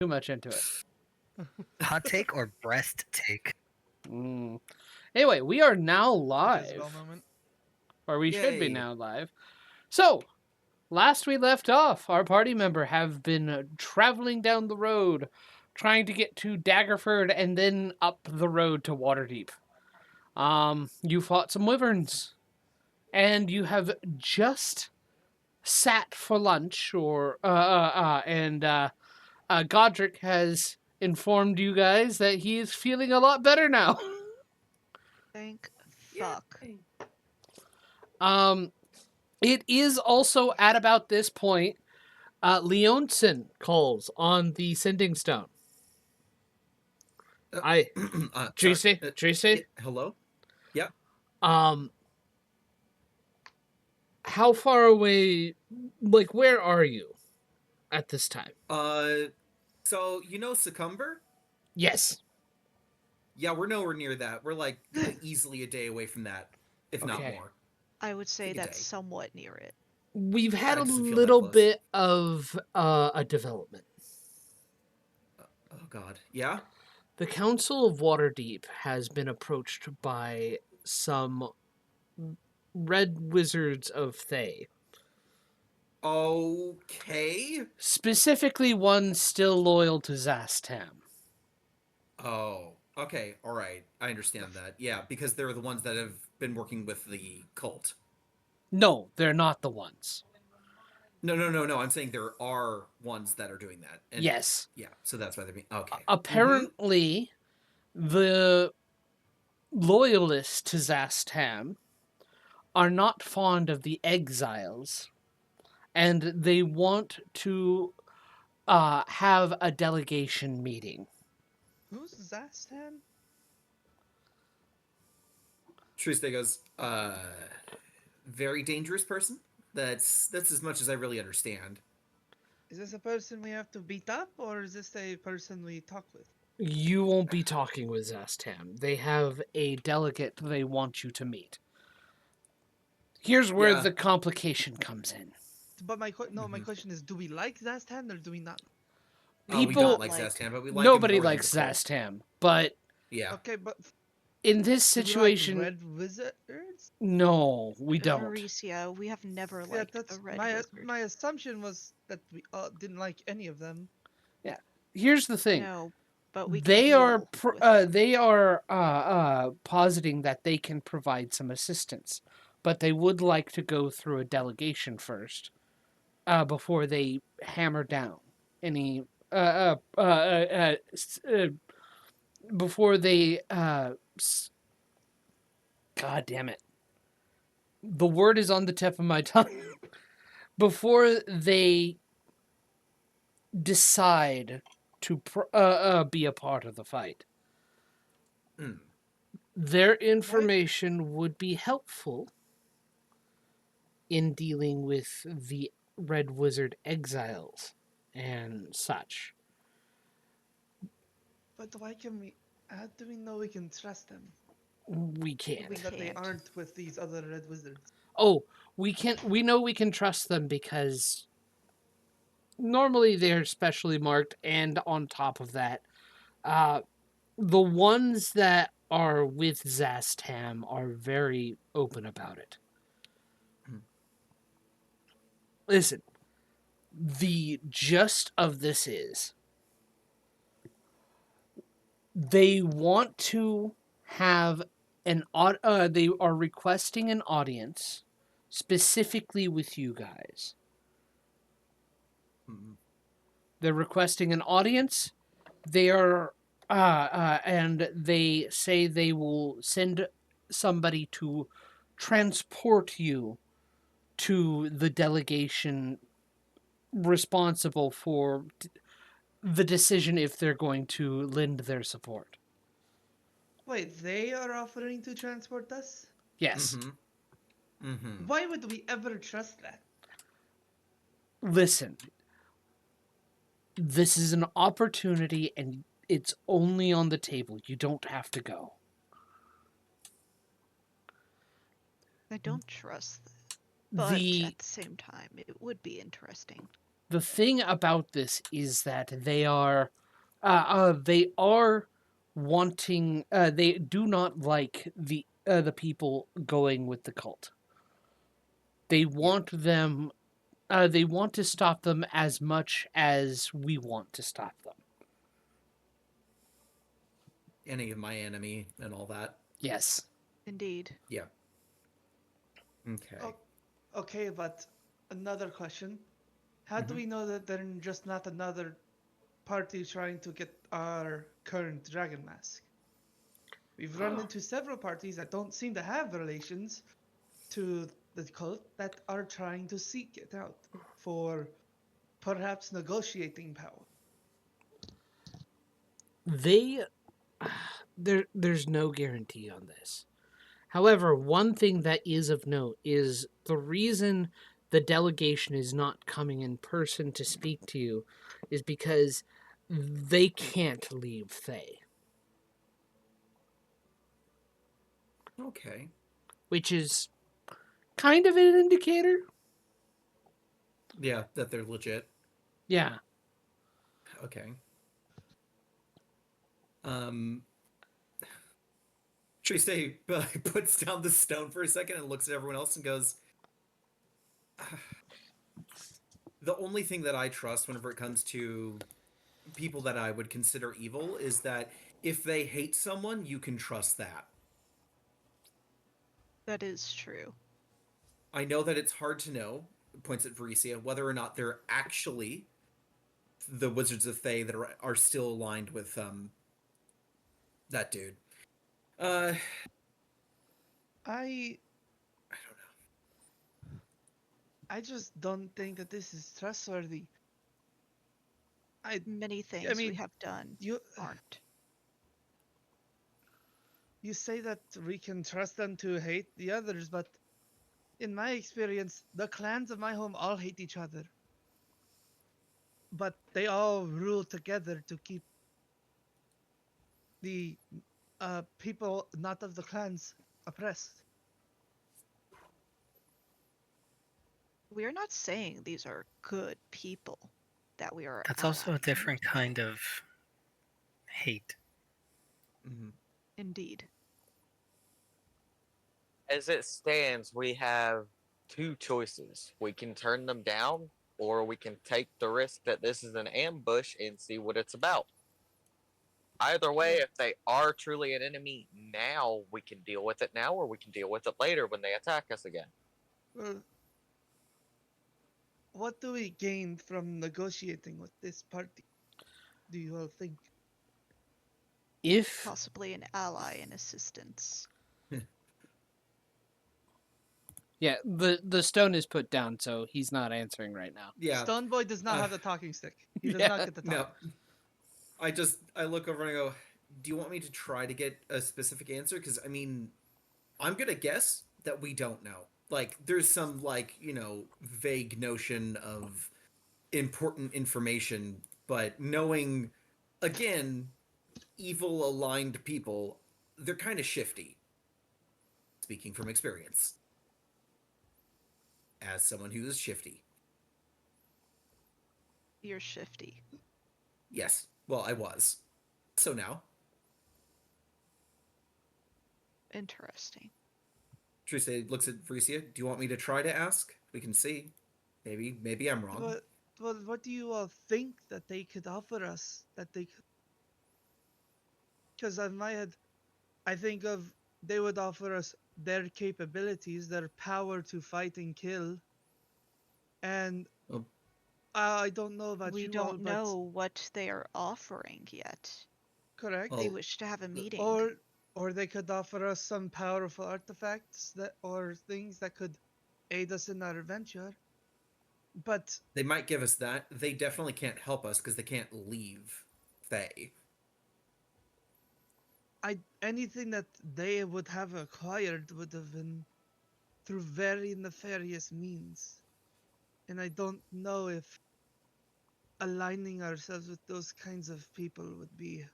too much into it. Hot take or breast take? Anyway, we are now Isabel live, moment. or we should be Yay. now live. So, last we left off, our party member have been traveling down the road, trying to get to Daggerford and then up the road to Waterdeep. You fought some wyverns, and you have just sat for lunch, and Godric has informed you guys that he is feeling a lot better now. Thank fuck. It is also at about this point, Leonson calls on the sending stone. Tracy? Hello? Yep. How far away, like, where are you at this time? So, you know Succumber? Yes. Yeah, we're nowhere near that. We're like easily a day away from that, if not Okay. more. I would say Take a that's day. somewhat near it. We've had It a doesn't feel that little close. bit of a development. Oh god. Yeah? The Council of Waterdeep has been approached by some red wizards of Thay. Okay. Specifically one still loyal to Zastam. Oh. Okay, alright. I understand that. Yeah, because they're the ones that have been working with the cult. No, they're not the ones. No. I'm saying there are ones that are doing that. And Yes. yeah, so that's why they're being... Okay. Apparently, the loyalists to Zastam are not fond of the exiles, and they want to have a delegation meeting. Who's Zastan? Triste goes, very dangerous person? That's as much as I really understand. Is this a person we have to beat up, or is this a person we talk with? You won't be talking with Zastam. They have a delegate they want you to meet. Here's where Yeah. the complication comes in. But my question is, do we like Zastan or do we not? We People- don't like like- Zastam, but we like Nobody him more likes than the cult. Zastam, but Yeah. Okay, but in this do we like situation, red wizards? no, we don't. Mauricio, we have never Yeah, liked that's a red my wizard. my assumption was that we didn't like any of them. Here's the thing. No, but we can They are deal with them. they are positing that they can provide some assistance, but they would like to go through a delegation first, before they hammer down any before they God damn it. The word is on the tip of my tongue. Before they decide to be a part of the fight. Mm. Their information would be helpful in dealing with the Red Wizard exiles and such. But why can we? How do we know we can trust them? We can't. That they Can't. aren't with these other red wizards. Oh, we can. We know we can trust them because normally they're specially marked, and on top of that, the ones that are with Zastam are very open about it. Hmm. Listen, the gist of this is they want to have they are requesting an audience specifically with you guys. Mm. They're requesting an audience. They are and they say they will send somebody to transport you to the delegation responsible for the decision if they're going to lend their support. Wait, they are offering to transport us? Yes. Mm-hmm. Mm-hmm. Why would we ever trust that? Listen, this is an opportunity and it's only on the table. You don't have to go. I don't trust, but at the same time, it would be interesting. the thing about this is that they are wanting. They do not like the people going with the cult. They want them. They want to stop them as much as we want to stop them. Any of my enemy and all that. Yes. Indeed. Yeah. Okay. Oh, okay, but another question. How do we know that they're just not another party trying to get our current dragon mask? We've run into several parties that don't seem to have relations to the cult that are trying to seek it out for perhaps negotiating power. They there's no guarantee on this. However, one thing that is of note is the reason the delegation is not coming in person to speak to you is because they can't leave Thay, Okay. which is kind of an indicator. Yeah, that they're legit. Yeah. Okay. Triste puts down the stone for a second and looks at everyone else and goes, the only thing that I trust whenever it comes to people that I would consider evil is that if they hate someone, you can trust that. That is true. I know that it's hard to know, points at Varisia, whether or not they're actually the Wizards of Thay that are still aligned with that dude. I I don't know. I just don't think that this is trustworthy. Many things we mean, have done you aren't. you say that we can trust them to hate the others, but in my experience, the clans of my home all hate each other. But they all rule together to keep the people not of the clans oppressed. We're not saying these are good people that we are That's also a allying. different kind of hate. Mm-hmm. Indeed. As it stands, we have two choices. We can turn them down, or we can take the risk that this is an ambush and see what it's about. Either way, if they are truly an enemy now, we can deal with it now, or we can deal with it later when they attack us again. Well, what do we gain from negotiating with this party? Do you all think? If Possibly an ally and assistance. yeah, the stone is put down, so he's not answering right now. Yeah. Stone Boy does not Uh, have the talking stick. He does yeah. not get the talk. No. I look over and I go, do you want me to try to get a specific answer? Because, I mean, I'm going to guess that we don't know. Like, there's some, like, vague notion of important information, but knowing, again, evil aligned people, they're kind of shifty. Speaking from experience. As someone who is shifty. You're shifty. Yes. Well, I was. So now. Interesting. Teresa looks at Varisia. Do you want me to try to ask? We can see. Maybe I'm wrong. Well, what do you all think that they could offer us? That they could. Because in my head, I think of they would offer us their capabilities, their power to fight and kill. And Oh. I don't know about We you all, don't but know what they are offering yet. correct. They Oh, wish to have a meeting. Or they could offer us some powerful artifacts or things that could aid us in our adventure. But they might give us that. They definitely can't help us because they can't leave Faye. anything that they would have acquired would have been through very nefarious means. And I don't know if aligning ourselves with those kinds of people would be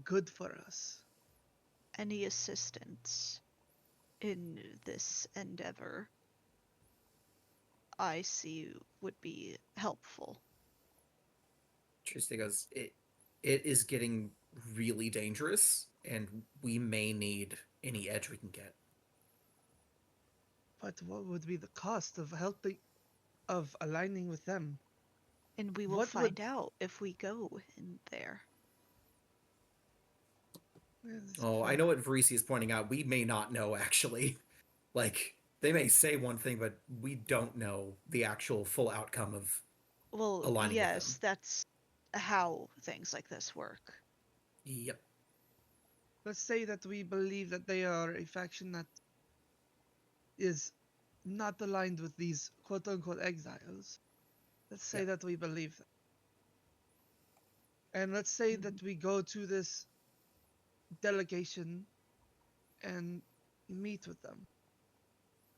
good for us. Any assistance in this endeavor, I see would be helpful. Trista goes, it is getting really dangerous, and we may need any edge we can get. But what would be the cost of aligning with them? And we will What would- find out if we go in there. Oh, I know what Varisi is pointing out. We may not know, actually. Like, they may say one thing, but we don't know the actual full outcome of Well, aligning with yes, them. that's how things like this work. Yep. Let's say that we believe that they are a faction that is not aligned with these quote-unquote exiles. Let's say that we believe that. And let's say that we go to this delegation and meet with them.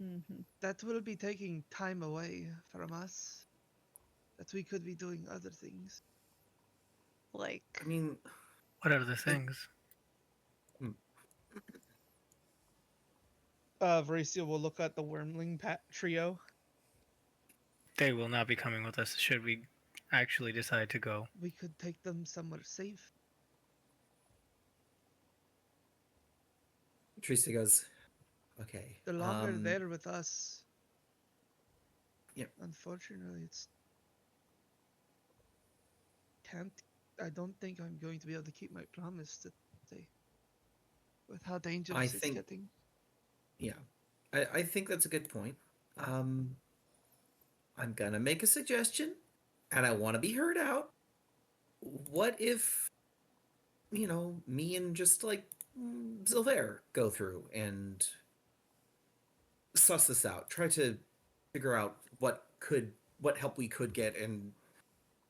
Mm-hmm. That will be taking time away from us. That we could be doing other things. Like, I mean, What are the things? Veracio will look at the Wormling trio. They will not be coming with us should we actually decide to go. We could take them somewhere safe. Trista goes, okay. The longer they're with us, Yep. unfortunately, I don't think I'm going to be able to keep my promise to stay. With how dangerous it's getting. Yeah. I think that's a good point. I'm gonna make a suggestion, and I want to be heard out. What if, me and just like Zilver go through and suss this out, try to figure out what help we could get, and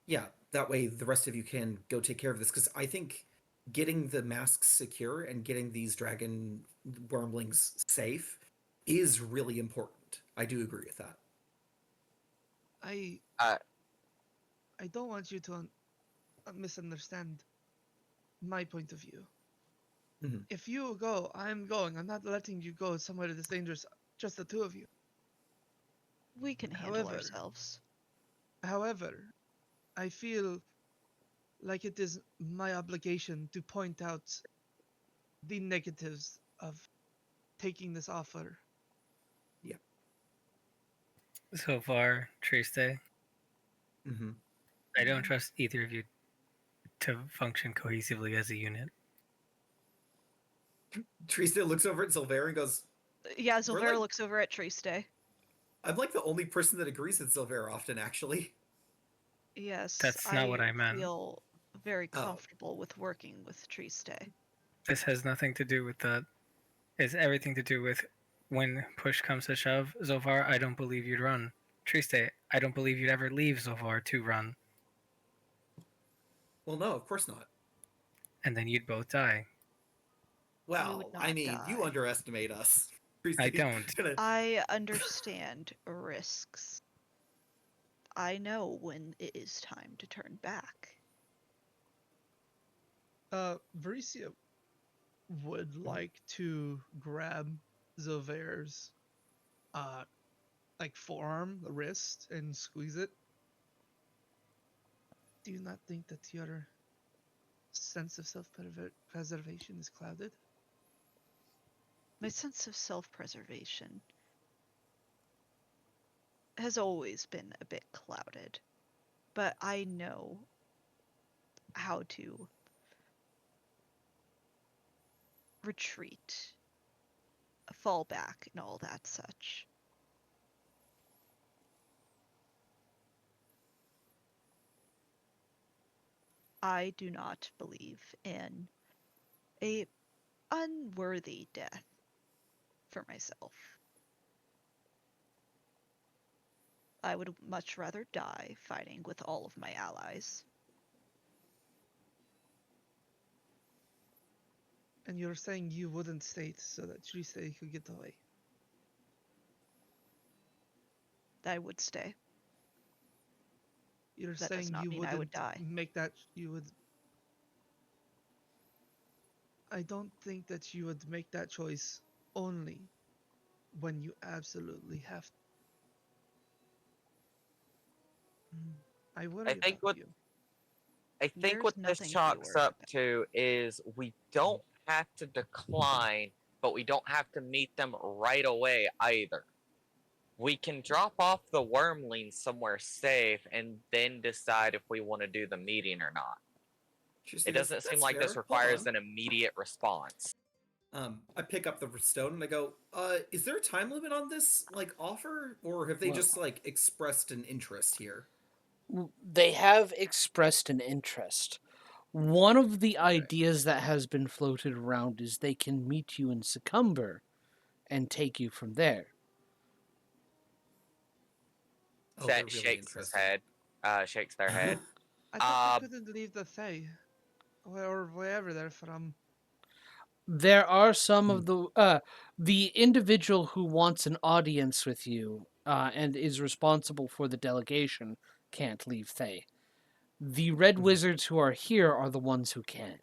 yeah, that way the rest of you can go take care of this, because I think getting the masks secure and getting these dragon wormlings safe is really important. I do agree with that. I don't want you to misunderstand my point of view. Mm-hmm. If you go, I'm going. I'm not letting you go somewhere that's dangerous. Just the two of you. we can handle ourselves. However, I feel like it is my obligation to point out the negatives of taking this offer. Yeah. So far, Triste, Mm-hmm. I don't trust either of you to function cohesively as a unit. Trista looks over at Zilver and goes, Yeah, Zilvera like- looks over at Triste. I'm like the only person that agrees with Zilver often, actually. Yes, That's not what I meant. feel very Oh. comfortable with working with Triste. This has nothing to do with that. It's everything to do with when push comes to shove, Zovar, I don't believe you'd run. Triste, I don't believe you'd ever leave Zovar to run. Well, no, of course not. And then you'd both die. Well, I mean, die. you underestimate us. I don't. I understand risks. I know when it is time to turn back. Vericia would like to grab Zilver's forearm, the wrist, and squeeze it. Do you not think that your sense of self-preservation is clouded? My sense of self-preservation has always been a bit clouded, but I know how to retreat, fall back, and all that such. I do not believe in a unworthy death for myself. I would much rather die fighting with all of my allies. And you're saying you wouldn't stay so that Triste could get away? I would stay. You're That saying does not you mean wouldn't I would die. make that you would. I don't think that you would make that choice only when you absolutely have to. I worry I think about what you. I think There's what this nothing to be chalks worried up about. to is we don't have to decline, but we don't have to meet them right away either. We can drop off the wormlings somewhere safe and then decide if we want to do the meeting or not. Tuesday It goes, doesn't seem "That's like this fair. Hold requires on." an immediate response. I pick up the stone and I go, is there a time limit on this, like, offer? Or have they Well- just, like, expressed an interest here? They have expressed an interest. One of the ideas that has been floated around is they can meet you in Succumber and take you from there. Oh, they're Set really shakes his interested. head, shakes their head. I thought Uh, we couldn't leave the Thay, or wherever they're from. There are some of the individual who wants an audience with you and is responsible for the delegation can't leave Thay. The red Mhm. wizards who are here are the ones who can.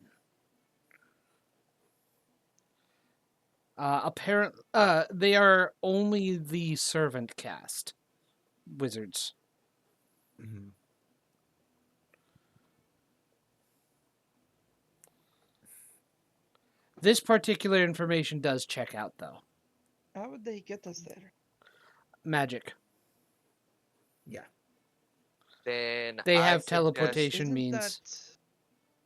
They are only the servant caste wizards. Mhm. This particular information does check out, though. How would they get us there? Magic. Yeah. then They I have suggest, teleportation Isn't means. that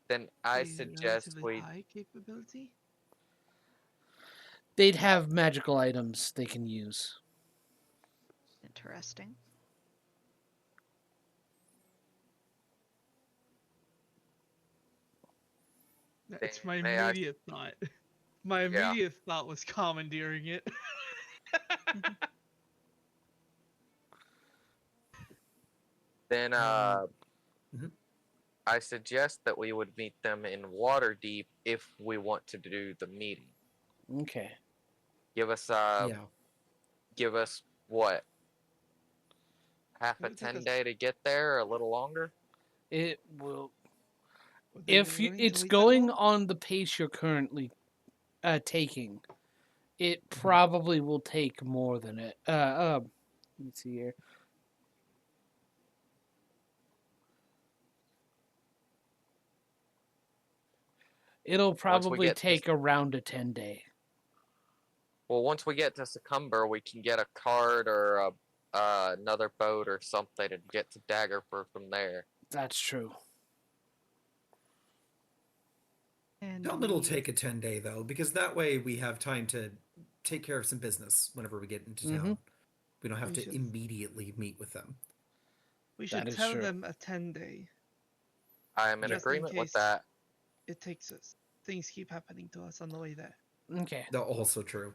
then I a suggest relatively we high capability? They'd have magical items they can use. Interesting. That's my may I- immediate thought. My Yeah. immediate thought was commandeering it. then Mhm. I suggest that we would meet them in Waterdeep if we want to do the meeting. Okay. Give us Yeah. give us what? Half It a would take 10 us- day to get there, or a little longer? It will. Would they be If you, willing to it's wait that going long? on the pace you're currently taking, it Mm-hmm. probably will take more than it. Let's see here. It'll Once we probably get to, take around a 10-day. well, once we get to Succumber, we can get a cart or another boat or something and get to Daggerford from there. That's true. And Tell them it'll we- take a 10-day, though, because that way we have time to take care of some business whenever we get into town. We don't have We to should- immediately meet with them. We That should is tell true. them a 10-day. I am in Just in agreement with case. that. It takes us. Things keep happening to us on the way there. Okay. That's also true.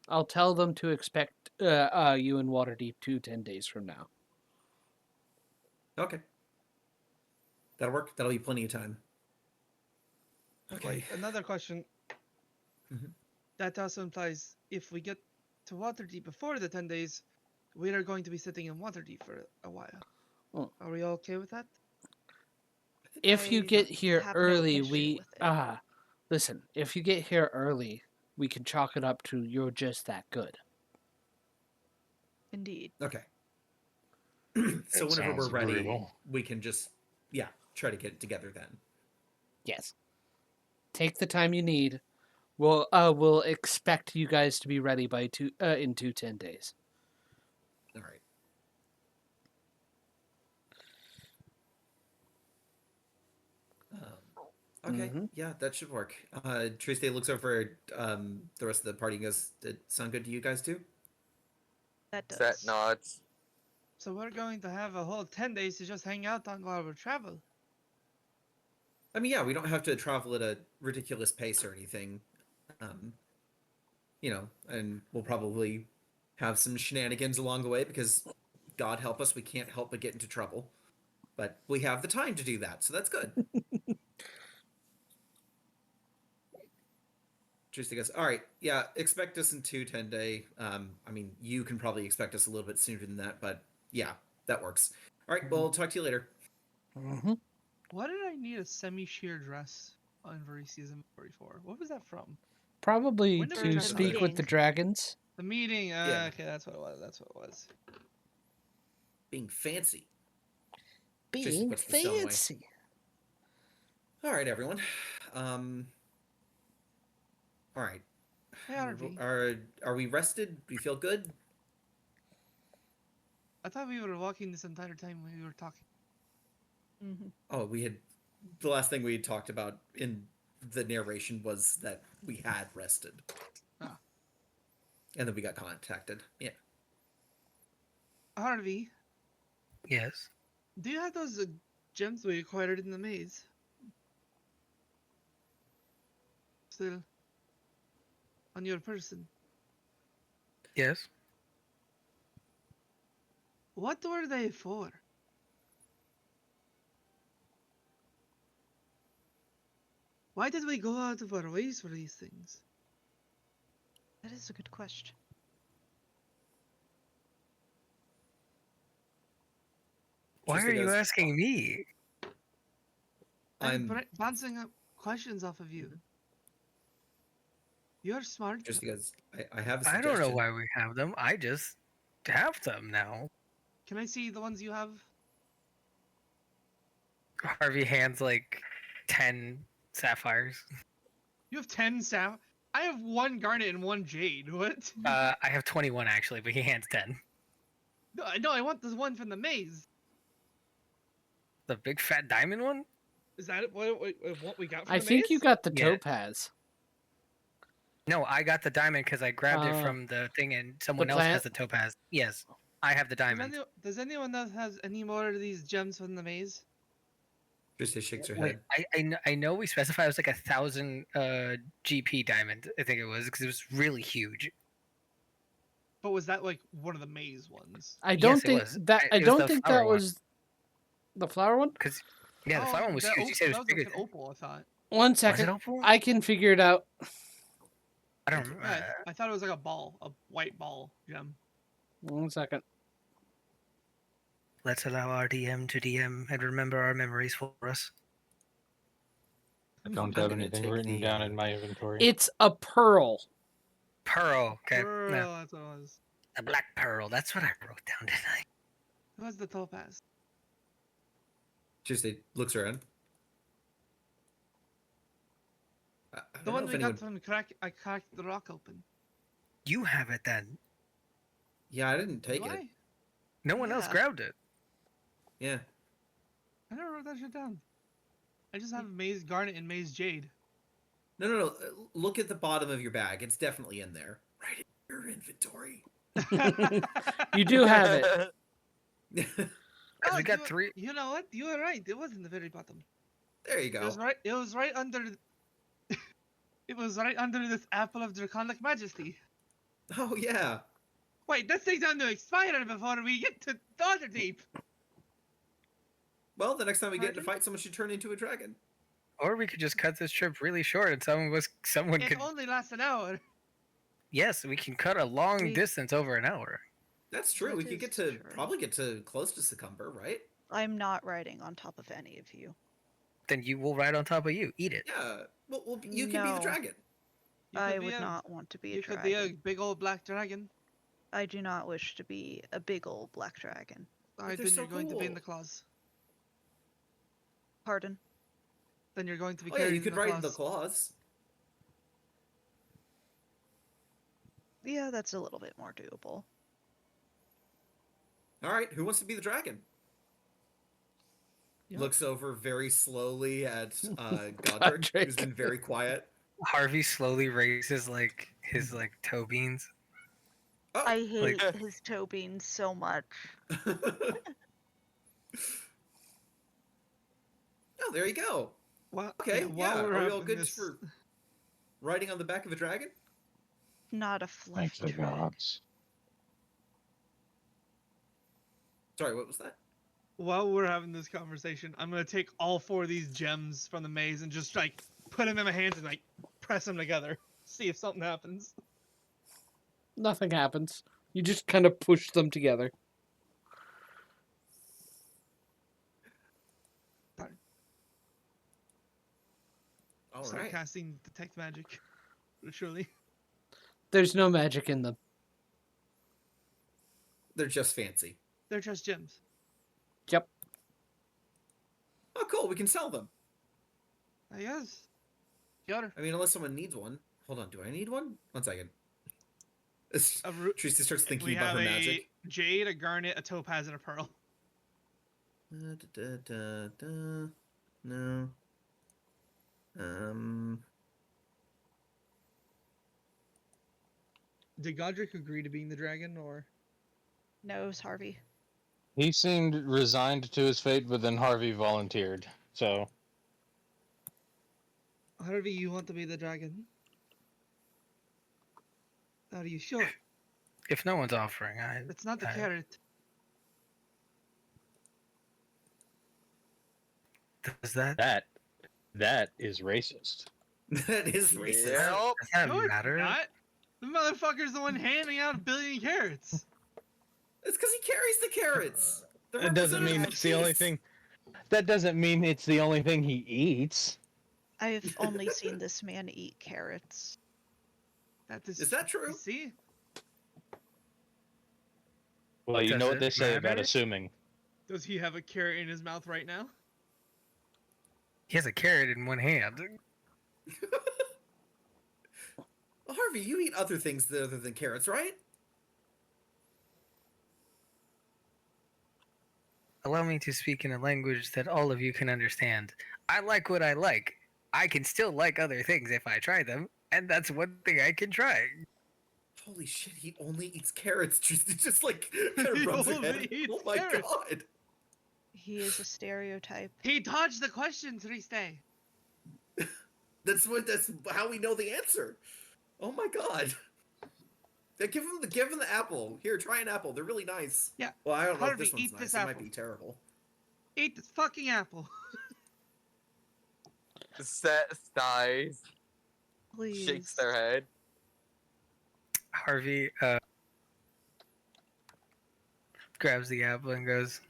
I'll tell them to expect you in Waterdeep 10 days from now. Okay. That'll work. That'll be plenty of time. Okay. Wait, another question. Mhm. That also implies if we get to Waterdeep before the 10 days, we are going to be sitting in Waterdeep for a while. Oh. Are we all okay with that? If you I get here have no early, issue we with it. listen. If you get here early, we can chalk it up to you're just that good. Indeed. Okay. So That whenever we're sounds ready, agreeable. we can just, try to get it together then. Yes. Take the time you need. We'll expect you guys to be ready by 10 days. All right. Okay. Mhm. Yeah, that should work. Tuesday looks over the rest of the party and goes, "Did it sound good to you guys too?" That does. Set nods. So we're going to have a whole 10 days to just hang out on while we travel. I mean, yeah, we don't have to travel at a ridiculous pace or anything. Um, and we'll probably have some shenanigans along the way because, God help us, we can't help but get into trouble. But we have the time to do that, so that's good. Tuesday goes, all right, yeah, expect us in 10-day. I mean, you can probably expect us a little bit sooner than that, but yeah, that works. All right, well, talk to you later. Mm-hmm. Why did I need a semi-sheer dress on Very Season 44? What was that from? Probably When did we to have speak that? with the dragons. The meeting. Yeah. Okay, that's what it was. That's what it was. Being fancy. Being puts the stone away. fancy. All right, everyone. All right. Hey, RV. Are we rested? Do we feel good? I thought we were walking this entire time when we were talking. Mm-hmm. Oh, we had the last thing we had talked about in the narration was that we had rested. Ah. And then we got contacted. Yeah. Harvey, Yes. do you have those gems we acquired in the maze? Still on your person. Yes. What were they for? Why did we go out of our ways for these things? That is a good question. Why Trista are you goes, asking me? I'm I'm bouncing up questions off of you. You're smart. Trista goes, I have a I suggestion. don't know why we have them. I just have them now. Can I see the ones you have? Harvey hands like 10 sapphires. You have 10 staff. I have 1 garnet and 1 jade. What? I have 21 actually, but he hands 10. No, I want the one from the maze. The big fat diamond one? Is that what we got from I the think maze? you got the Yeah. topaz. No, I got the diamond because I grabbed it from the thing, and someone else has plant? the topaz. Yes, I have the diamond. Does anyone else has any more of these gems from the maze? Trista shakes her Wait, head. I know we specified it was like 1,000 GP diamond. I think it was because it was really huge. But was that like one of the maze ones? I don't Yes, it think was. that. It I was don't the think flower that one. was the flower one. Because yeah, the flower one was huge. You said it was that bigger. like an opal, I thought. 1 Was it second. opal? I can figure it out. I don't remember. Yeah, I thought it was like a white ball gem. 1 second. Let's allow our DM to DM and remember our memories for us. I don't I'm have gonna anything take written the, down in my inventory. It's a pearl. Pearl. Okay. Pearl, No, that's what it was. a black pearl. That's what I wrote down tonight. It was the topaz. Trista looks around. I The don't one know if we anyone... got from I cracked the rock open. You have it then. Yeah, I didn't take Do it. I? No one else Yeah. grabbed it. Yeah. I never wrote that shit down. I just have maze garnet and maze jade. No. Look at the bottom of your bag. It's definitely in there. Right in your inventory. You do have it. Because we got 3. You know what? You were right. It was in the very bottom. There you It go. was right. It was right under. It was right under this apple of draconic majesty. Oh, yeah. Wait, this thing's going to expire before we get to Daughter Deep. Well, the next time we get in a Pardon? fight, someone should turn into a dragon. Or we could just cut this trip really short and someone It could. only lasts an hour. Yes, we can cut a long We- distance over an hour. That's true. That We could is get to true. probably get to close to Succumber, right? I'm not riding on top of any of you. Then you will ride on top of you. Eat it. Yeah. Well you can be the No. dragon. You I could be would a- not want to be a You could be a dragon. big old black dragon. I do not wish to be a big old black dragon. Alright, they're then so you're going to be in cool. the claws. Pardon? Then you're going to be Oh yeah, carried you could in the ride claws. the claws. Yeah, that's a little bit more doable. All right, who wants to be the dragon? Yep. Looks over very slowly at Godric, who's been very quiet. Harvey slowly raises his toe beans. Oh, I hate Like- his toe beans so much. oh, there you go. Well, Okay, while yeah. we're Are we all having good this- for riding on the back of a dragon? Not a Thanks fluffy to drag. gods. Sorry, what was that? While we're having this conversation, I'm gonna take all 4 of these gems from the maze and just like put them in my hands and like press them together. See if something happens. Nothing happens. You just kind of push them together. All Start right. casting detect magic. Surely. There's no magic in them. They're just fancy. They're just gems. Yep. Oh, cool. We can sell them. I guess. Sure. I mean, unless someone needs one. Hold on. Do I need one? 1 second. A root. Tracy starts We thinking about have her a magic. jade, a garnet, a topaz, and a pearl. No. Did Godric agree to being the dragon, or? No, it was Harvey. He seemed resigned to his fate, but then Harvey volunteered. So Harvey, you want to be the dragon? Are you sure? If no one's offering, It's not the I- carrot. does that that is racist. That is racist. Yep. does that No, it's matter? not. The motherfucker's the one handing out 1 billion carrots. It's because he carries the carrots. They're That doesn't mean representative it's the only of thing. That doesn't mean it's the only thing he eats. I've only seen this man eat carrots. Is that true? See? Well, you Does know what it they say about matter? assuming. Does he have a carrot in his mouth right now? He has a carrot in one hand. Well, Harvey, you eat other things other than carrots, right? Allow me to speak in a language that all of you can understand. I like what I like. I can still like other things if I try them, and that's one thing I can try. Holy shit, he only eats carrots. Just like kind He of rubs her only head. eats Oh my carrots. god. He is a stereotype. He dodged the question, Triste. That's how we know the answer. Oh my god. Give him the apple. Here, try an apple. They're really nice. Yeah. Well, I don't know if Harvey, this one's eat nice. this It might apple. be terrible. Eat this fucking apple. Sighs, Please. shakes their head. Harvey grabs the apple and goes,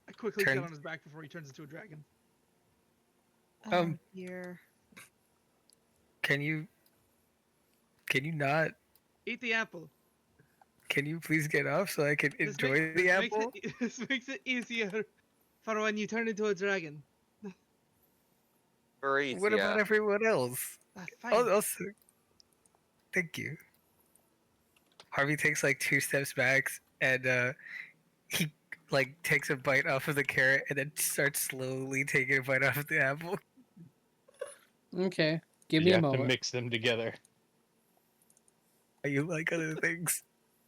I quickly Turn- get on his back before he turns into a dragon. Um, Dear. Can you not? Eat the apple. Can you please get off so I can This enjoy makes- the this makes apple? This makes it easier for when you turn into a dragon. Maurice, What about everyone else? Fine. Also, thank you. Harvey takes like 2 steps back and he like takes a bite off of the carrot and then starts slowly taking a bite off of the apple. Okay. Give You me a have to moment. mix them together. You like other things.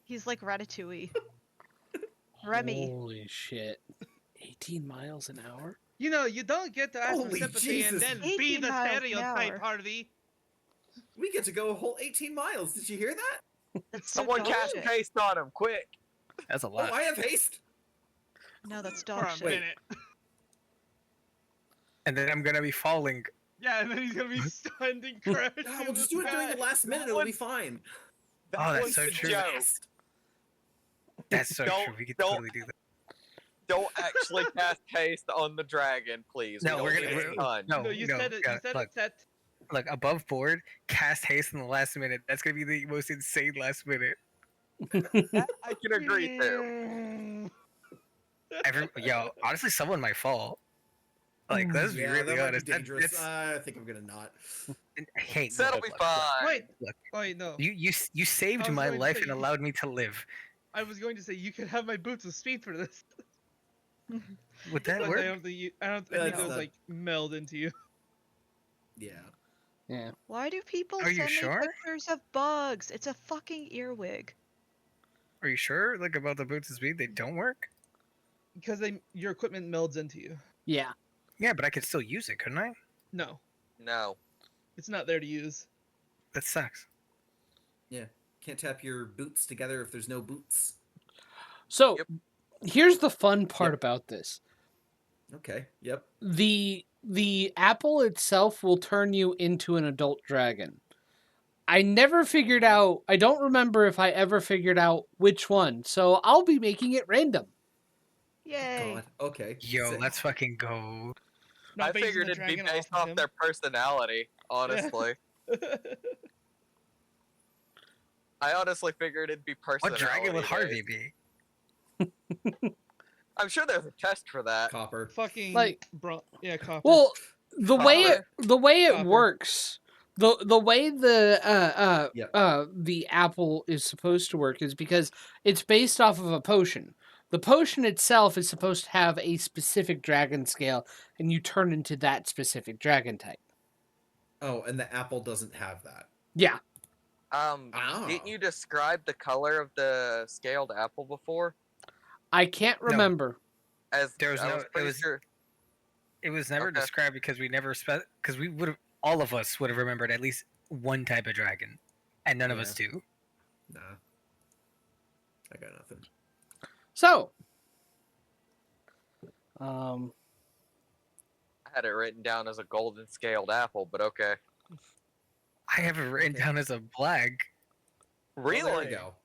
He's like Ratatouille. Remy. Holy shit. 18 miles an hour? You know, you don't get to ask for Holy sympathy and Jesus. then be 18 the miles an stereotype, hour. Harvey. We get to go a whole 18 miles. Did you hear that? That's so Someone dog cast shit. paste on him, quick! That's a Oh, lot. I have haste. No, that's For dog a shit. minute. And then I'm gonna be falling. Yeah, and then he's gonna be stunned and crashed. Ah, in we'll just do it during the last minute. It'll be fine. Oh, that's was so the true. joke. That's so Don't- true. We could don't- totally do that. Don't actually cast haste on the dragon, please. No, we we're don't gonna- need a ton. No, No, you no, said it. yeah, You said look, it set. look, above board, cast haste in the last minute. That's gonna be the most insane last minute. That I can agree to. Yo, honestly, someone might fall. Like, let's be Yeah, really that might honest. be dangerous. I think I'm gonna not. Hey, That'll look, be look, fine. Wait. Look, Wait, no. you saved I was my going to life say and you- allowed me to live. I was going to say you could have my boots of speed for this. Would that But work? I don't think Yeah, think it's those not- like meld into you. Yeah. Yeah. Why do people Are you send sure? me pictures of bugs? It's a fucking earwig. Are you sure? Like about the boots of speed, they don't work. Because your equipment melds into you. Yeah. Yeah, but I could still use it, couldn't I? No, No. it's not there to use. That sucks. Can't tap your boots together if there's no boots. So, Yep. here's the fun part Yep. about this. Okay. Yep. The apple itself will turn you into an adult dragon. I never figured out, I don't remember if I ever figured out which one. So, I'll be making it random. Yay. God. Okay. Yo, Sick. let's fucking go. Not I basing figured the it'd be dragon based of off him. their personality, honestly. I honestly figured it'd be What personality. dragon would Harvey based. be? I'm sure there's a test for that. Copper. Fucking Like- yeah, copper. Well, the way Copper. it Copper. works, the way Yep. the apple is supposed to work is because it's based off of a potion. The potion itself is supposed to have a specific dragon scale, and you turn into that specific dragon type. Oh, and the apple doesn't have that. Yeah. Didn't you describe the color of the scaled apple before? I can't No. remember. As There was I no- was it pretty was- sure. It was never Okay. described because we never because we would have all of us would have remembered at least one type of dragon, and none of us do. Nah. I got nothing. So, I had it written down as a golden scaled apple, but okay. I have it written down as a black. Well, there Really? we go.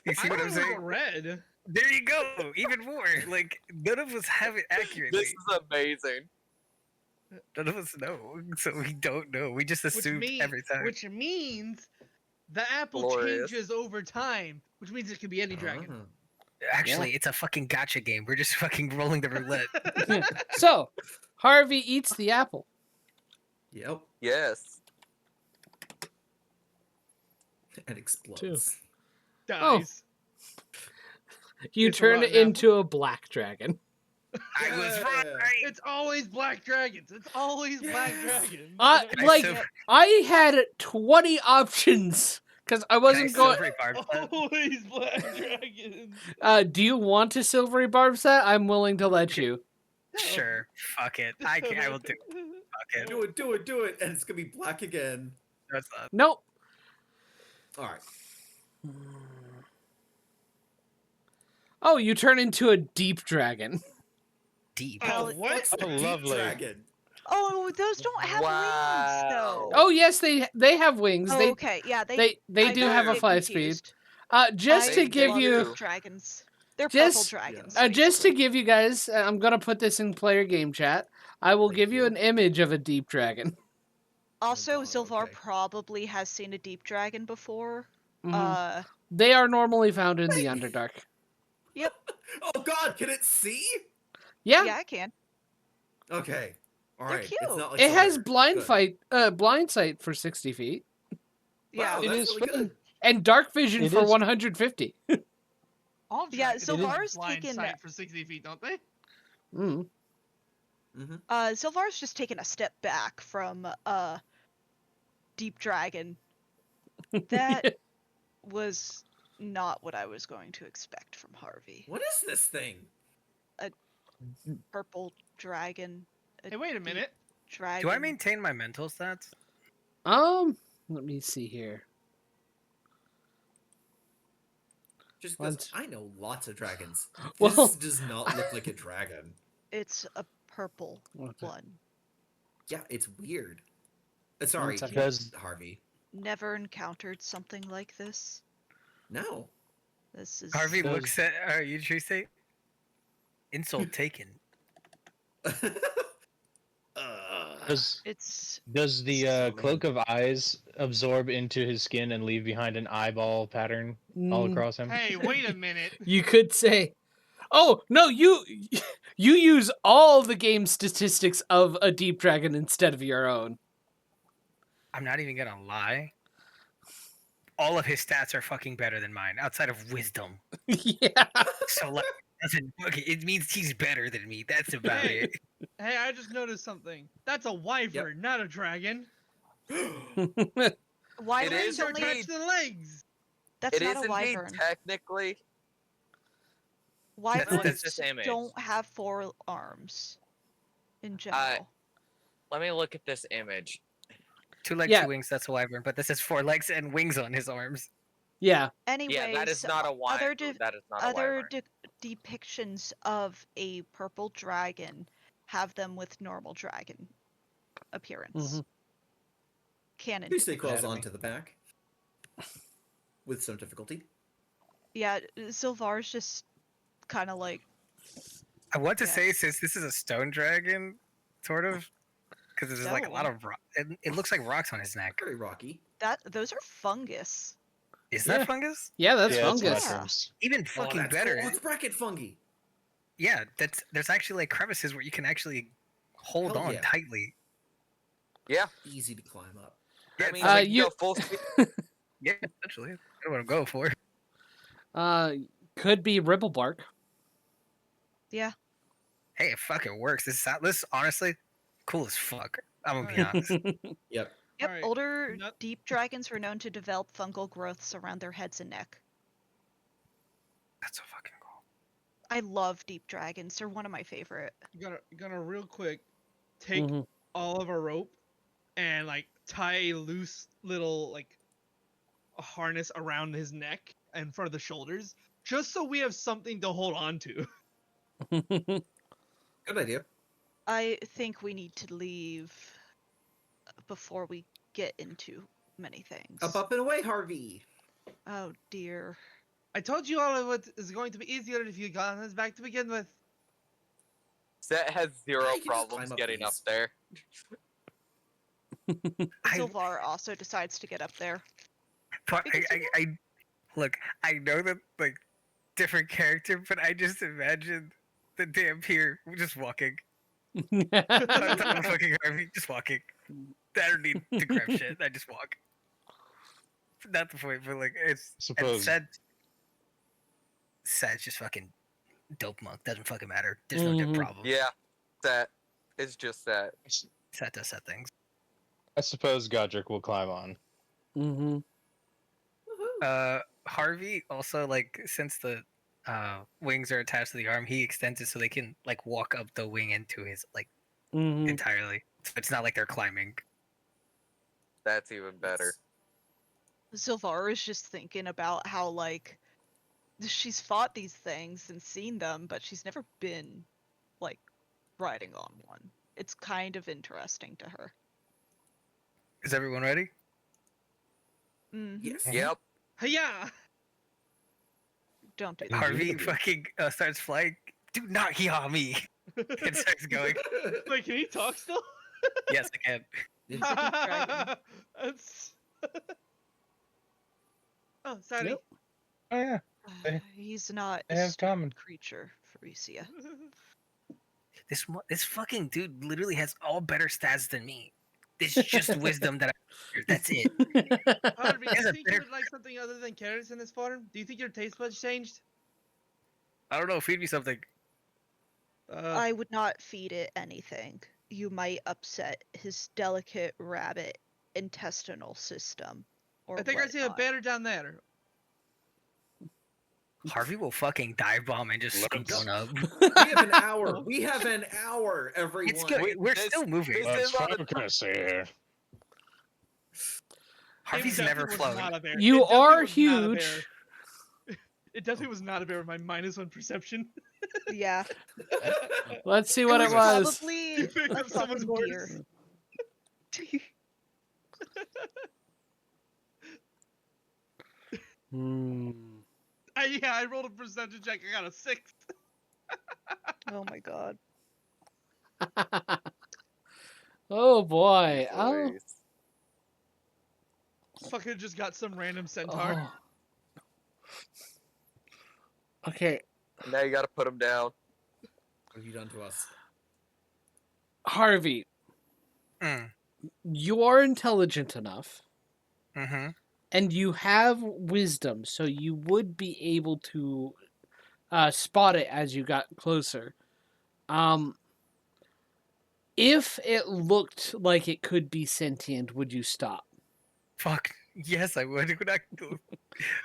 You see what I'm thought it was saying? red. There you go. Even more. Like none of us have it accurately. This is amazing. None of us know, so we don't know. We just assume every time. Which means the apple Glorious. changes over time, which means it could be any dragon. Actually, it's a fucking gotcha game. We're just fucking rolling the roulette. so Harvey eats the apple. Yep. Yes. And explodes. Dies. You It's a turn it rotten apple. into a black dragon. I was Yeah. right. It's always black dragons. It's always black dragons. I Like still- I had 20 options because I Can I wasn't going. silvery barb that? Always black dragons. Do you want a silvery barb set? I'm willing to let you. Sure. Fuck it. I will do. Fuck it. Do it, and it's gonna be black again. That's not. Nope. All right. Oh, you turn into a deep dragon. Deep. Oh, What's what? the Oh, deep lovely. dragon? Oh, those don't have wings though. Oh yes, they have wings. Oh, they okay, yeah, they I do got have a it fly speed. confused. Just I to give love you, deep dragons. They're purple just- dragons. just to basically. give you guys, I'm gonna put this in player game chat. I will Thank give you you. an image of a deep dragon. Also, God, Sylvar okay. probably has seen a deep dragon before. Mhm. They are normally found in the Underdark. Oh God, can it see? Yeah, Yeah, I can. Okay. All They're right. cute. It's not like it has Silver. Good. blind sight for 60 feet, Yeah. Wow, It that's is really fun. good. and dark vision It for is- 150. All Yeah, dragons so have Var's blind taken- sight for 60 feet, don't they? Mm. Sylvar's just taken a step back from deep dragon. That was not what I was going to expect from Harvey. What is this thing? Purple dragon. Hey, wait a deep minute. Dragon. Do I maintain my mental stats? Let me see here. Just because What? I know lots of dragons. Well- This does not look like a dragon. It's a purple What the- one. Yeah, it's weird. Sorry, second. Does- Harvey. Never encountered something like this. No. This is Harvey Does- looks at. Are you true state? Insult taken. Does It's does the So cloak of eyes absorb into his skin and leave behind an eyeball pattern all Mm, across him? Hey, wait a minute. You could say, "Oh no, you use all the game statistics of a deep dragon instead of your own." I'm not even gonna lie. All of his stats are fucking better than mine, outside of wisdom. Yeah. So like, okay, it means he's better than me. That's about Hey. it. Hey, I just noticed something. That's a wyvern, not a dragon. wyverns is Are only. attached to the legs. That's It not is a indeed wyvern. technically. Wyverns What is this image? don't have 4 arms. In general. Let me look at this image. 2 legs, Yeah. 2 wings. That's a wyvern, but this is 4 legs and wings on his arms. Yeah. Anyways, Yeah, that is not a other wyvern. That is not a other wyvern. depictions of a purple dragon have them with normal dragon appearance. Mhm. Canon. Tuesday crawls Anatomy. onto the back. With some difficulty. Yeah, Sylvar's just kind of like I want to Yeah. say, since this is a stone dragon, sort of, because there's like a lot of it looks like rocks on his neck. Very rocky. that. Those are fungus. Is Yeah. that fungus? Yeah, that's Yeah, it's fungus. Yeah. mushrooms. Even Oh, fucking that's better. cool. It's bracket fungi. Yeah, there's actually like crevices where you can actually hold Hell on yeah. tightly. Yeah, Easy to climb up. Yeah, that it's means like- we can go full speed. yeah, essentially. That's what I'm going for. Could be ribble bark. Yeah. Hey, it fucking works. This honestly cool as fuck. I'm gonna be Alright. honest. Yep. Yep. Alright, Older not- deep dragons were known to develop fungal growths around their heads and neck. That's so fucking cool. I love deep dragons. They're one of my favorite. gonna real quick take Mhm. all of our rope and like tie a loose little like a harness around his neck and front of the shoulders, just so we have something to hold on to. Good idea. I think we need to leave before we get into many things. Up and away, Harvey. Oh dear. I told you all it is going to be easier if you got on his back to begin with. Set has zero I can just problems climb up getting up these. there. I, Sylvar also decides to get up there. but Because I look. I know that like different character, but I just imagine the damn peer just walking. On top of fucking Harvey, just walking. I don't need to grab shit. I just walk. Not the point, but like it's. And Suppose. Sad's just fucking dope monk. Doesn't fucking matter. There's no damn Mhm. problem. Yeah, that is just that. Sad does sad things. I suppose Godric will climb on. Mm-hmm. Harvey also like since the wings are attached to the arm, he extends it so they can like walk up the wing into his like Mm-hmm. entirely. So it's not like they're climbing. That's even better. Sylvar is just thinking about how like she's fought these things and seen them, but she's never been like riding on one. It's kind of interesting to her. Is everyone ready? Mhm. Yes. Yep. Yeah. Don't do that. Harvey fucking starts flying. Do not yaw me. And starts going. Wait, can he talk still? Yes, I can. dragon. That's... oh, sorry. Yep. Oh yeah, He's not they a have stupid common. creature, Faricia. This fucking dude literally has all better stats than me. It's just wisdom that that's it. Harvey, do There's you a think you better- would like something other than carrots in this form? Do you think your taste buds changed? I don't know. Feed me something. I would not feed it anything. You might upset his delicate rabbit intestinal system. Or I think I see a whatnot. bear down there. Harvey will fucking dive bomb and just scoop Let's- one up. We have an hour. We have an hour, everyone. It's good. We're This- still moving. this- Let's is on the- focus here. Harvey's It never definitely was flown. not a bear. You It definitely are was not a bear. huge. It definitely was not a bear with my -1 perception. Yeah. Let's see what it was. Probably You picked a up someone's fucking horse. deer. Hmm. I rolled a perception check. I got a 6. Oh my god. Oh boy. Oh. Please. Fucking just got some random centaur. Oh. Okay, Now you gotta put him down. What have you done to us? Harvey, Mm. you are intelligent enough, Mm-hmm. and you have wisdom, so you would be able to spot it as you got closer. If it looked like it could be sentient, would you stop? Fuck. Yes, I would. If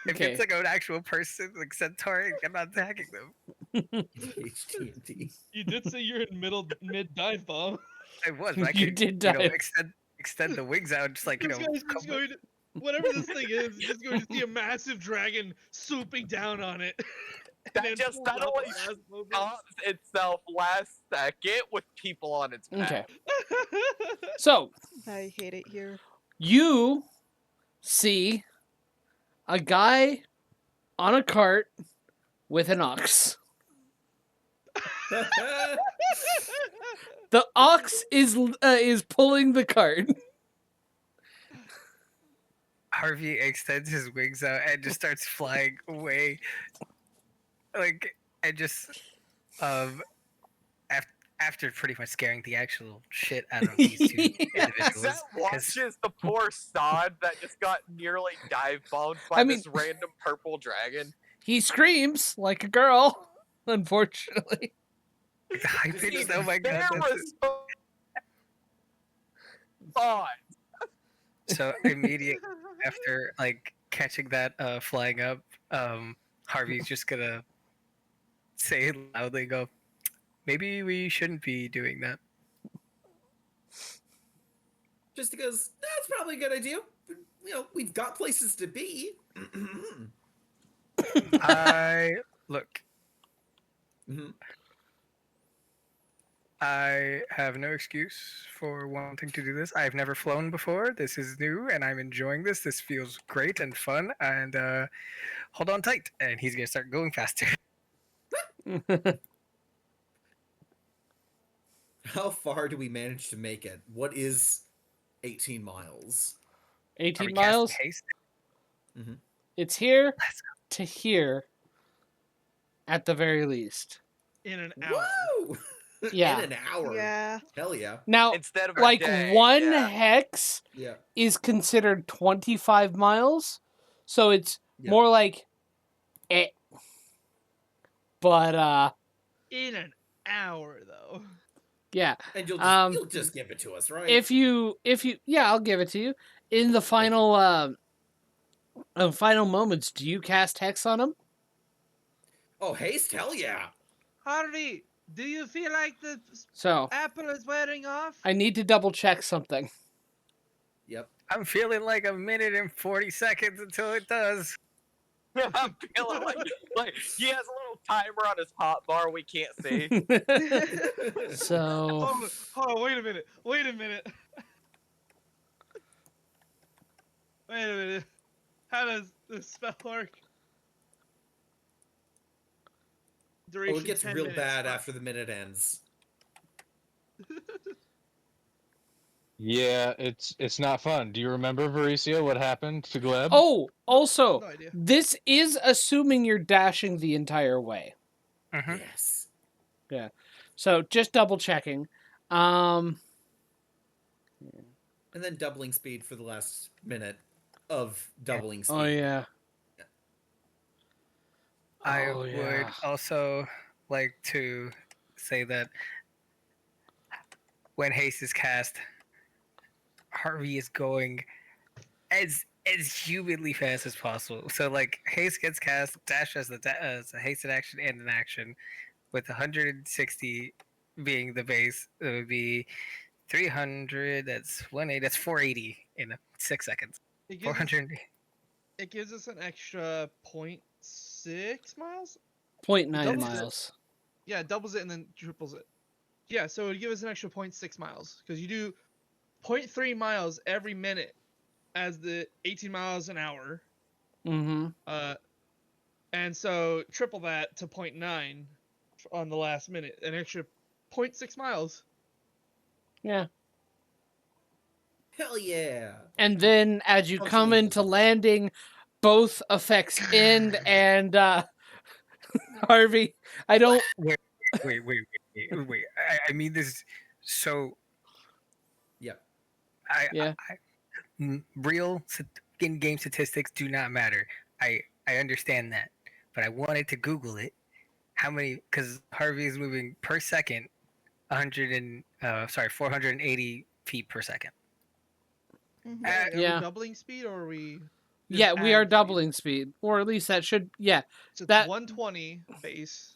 Okay. it's like an actual person, like centaur, I'm not attacking them. HTMT. You did say you're in mid dive bomb. I was, but I You could, did you know, dive. extend the wings out, just like you This know. guy's just going to, whatever this thing is just going to see a massive dragon swooping down on it. and That then just pull not out only the last movement. stops itself last second with people on its back. Okay. So, I hate it here. you see a guy on a cart with an ox. The ox is pulling the cart. Harvey extends his wings out and just starts flying away, like and just af- after pretty much scaring the actual shit out of these two individuals. Zach 'cause- watches the poor sod that just got nearly dive bombed by I mean- this random purple dragon. He screams like a girl, unfortunately. the high See, pitched, oh my god. there That's was sod. so immediately after like catching that flying up, Harvey's just gonna say it loudly, go, maybe we shouldn't be doing that. Just because that's probably a good idea. You know, we've got places to be. I look. Mhm. I have no excuse for wanting to do this. I've never flown before. This is new, and I'm enjoying this. This feels great and fun. And hold on tight, and he's gonna start going faster. How far do we manage to make it? What is 18 miles? Are 18 we casting miles. haste? It's here Let's to here at the very least. In an hour. Woo! Yeah. In an hour. Yeah. Hell yeah. Now, Instead of a like day, one yeah. hex Yeah. is considered 25 miles, so it's Yeah. more like it. But In an hour, though. yeah, And you'll just give it to us, right? if you yeah, I'll give it to you. In the final final moments, do you cast hex on him? Oh, haste, hell yeah. Harvey, do you feel like the So apple is wearing off? I need to double check something. Yep. I'm feeling like a minute and 40 seconds until it does. I'm feeling like he has a little timer on his hot bar we can't see. So Hold on, wait a minute. Wait a minute. How does this spell work? Duration Oh, it gets 10 real minutes. bad after the minute ends. Yeah, it's not fun. Do you remember, Varicia, what happened to Gleb? oh, also, No idea. this is assuming you're dashing the entire way. Mm-hmm. Yes. So just double checking. And then doubling speed for the last minute of doubling speed. Oh yeah. I Oh, would yeah. also like to say that when haste is cast, Harvey is going as humanly fast as possible. So like haste gets cast, dash as as a hasted action and an action, with 160 being the base. It would be 300. That's 180. That's 480 in 6 seconds. It gives, us, 400. it gives us an extra 0.6 miles? 0.9 Doubles it. miles. Yeah, it doubles it and then triples it. Yeah, so it would give us an extra 0.6 miles. Because you do 0.3 miles every minute as the 18 miles an hour. Mm-hmm. And so triple that to 0.9 on the last minute. An extra 0.6 miles. Yeah. Hell yeah. And then as you come Functionally into invisible. landing, both effects end and Harvey, I don't Wait. I mean this. So Yeah. Yeah. Real in-game statistics do not matter. I understand that, but I wanted to Google it. How many? Because Harvey is moving per second, 480 feet per second. Mhm. Are Yeah. we doubling speed or are we? just Yeah, we are add speed? doubling speed. Or at least that should yeah. So it's that- 120 base.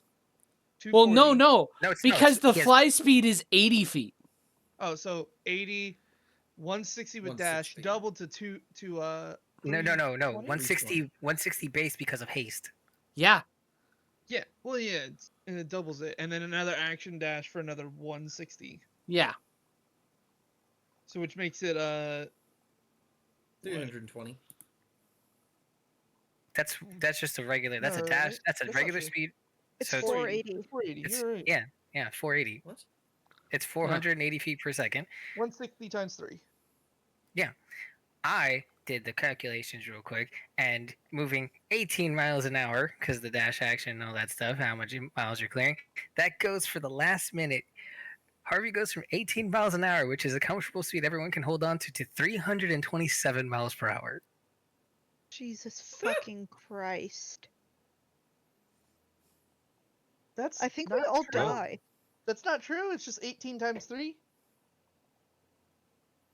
Well no 240. no. No, it's Because the he has- fly speed is 80 feet. Oh, so 80, 160 with dash, 160. doubled to two to no 320? 160 base because of haste. Yeah. Yeah, well yeah, and it doubles it, and then another action dash for another 160. Yeah. So which makes it 320. That's just a regular. That's a No, dash. right? That's a That's regular actually- speed. It's So it's- 480. 480. It's, You're right. yeah, 480. What? It's 480 feet per second. 160 times 3. I did the calculations real quick, and moving 18 miles an hour, because the dash action and all that stuff, how much miles you're clearing, that goes for the last minute. Harvey goes from 18 miles an hour, which is a comfortable speed everyone can hold on to 327 miles per hour. Jesus fucking Christ. That's I think we not all true. die. That's not true. It's just 18 times 3.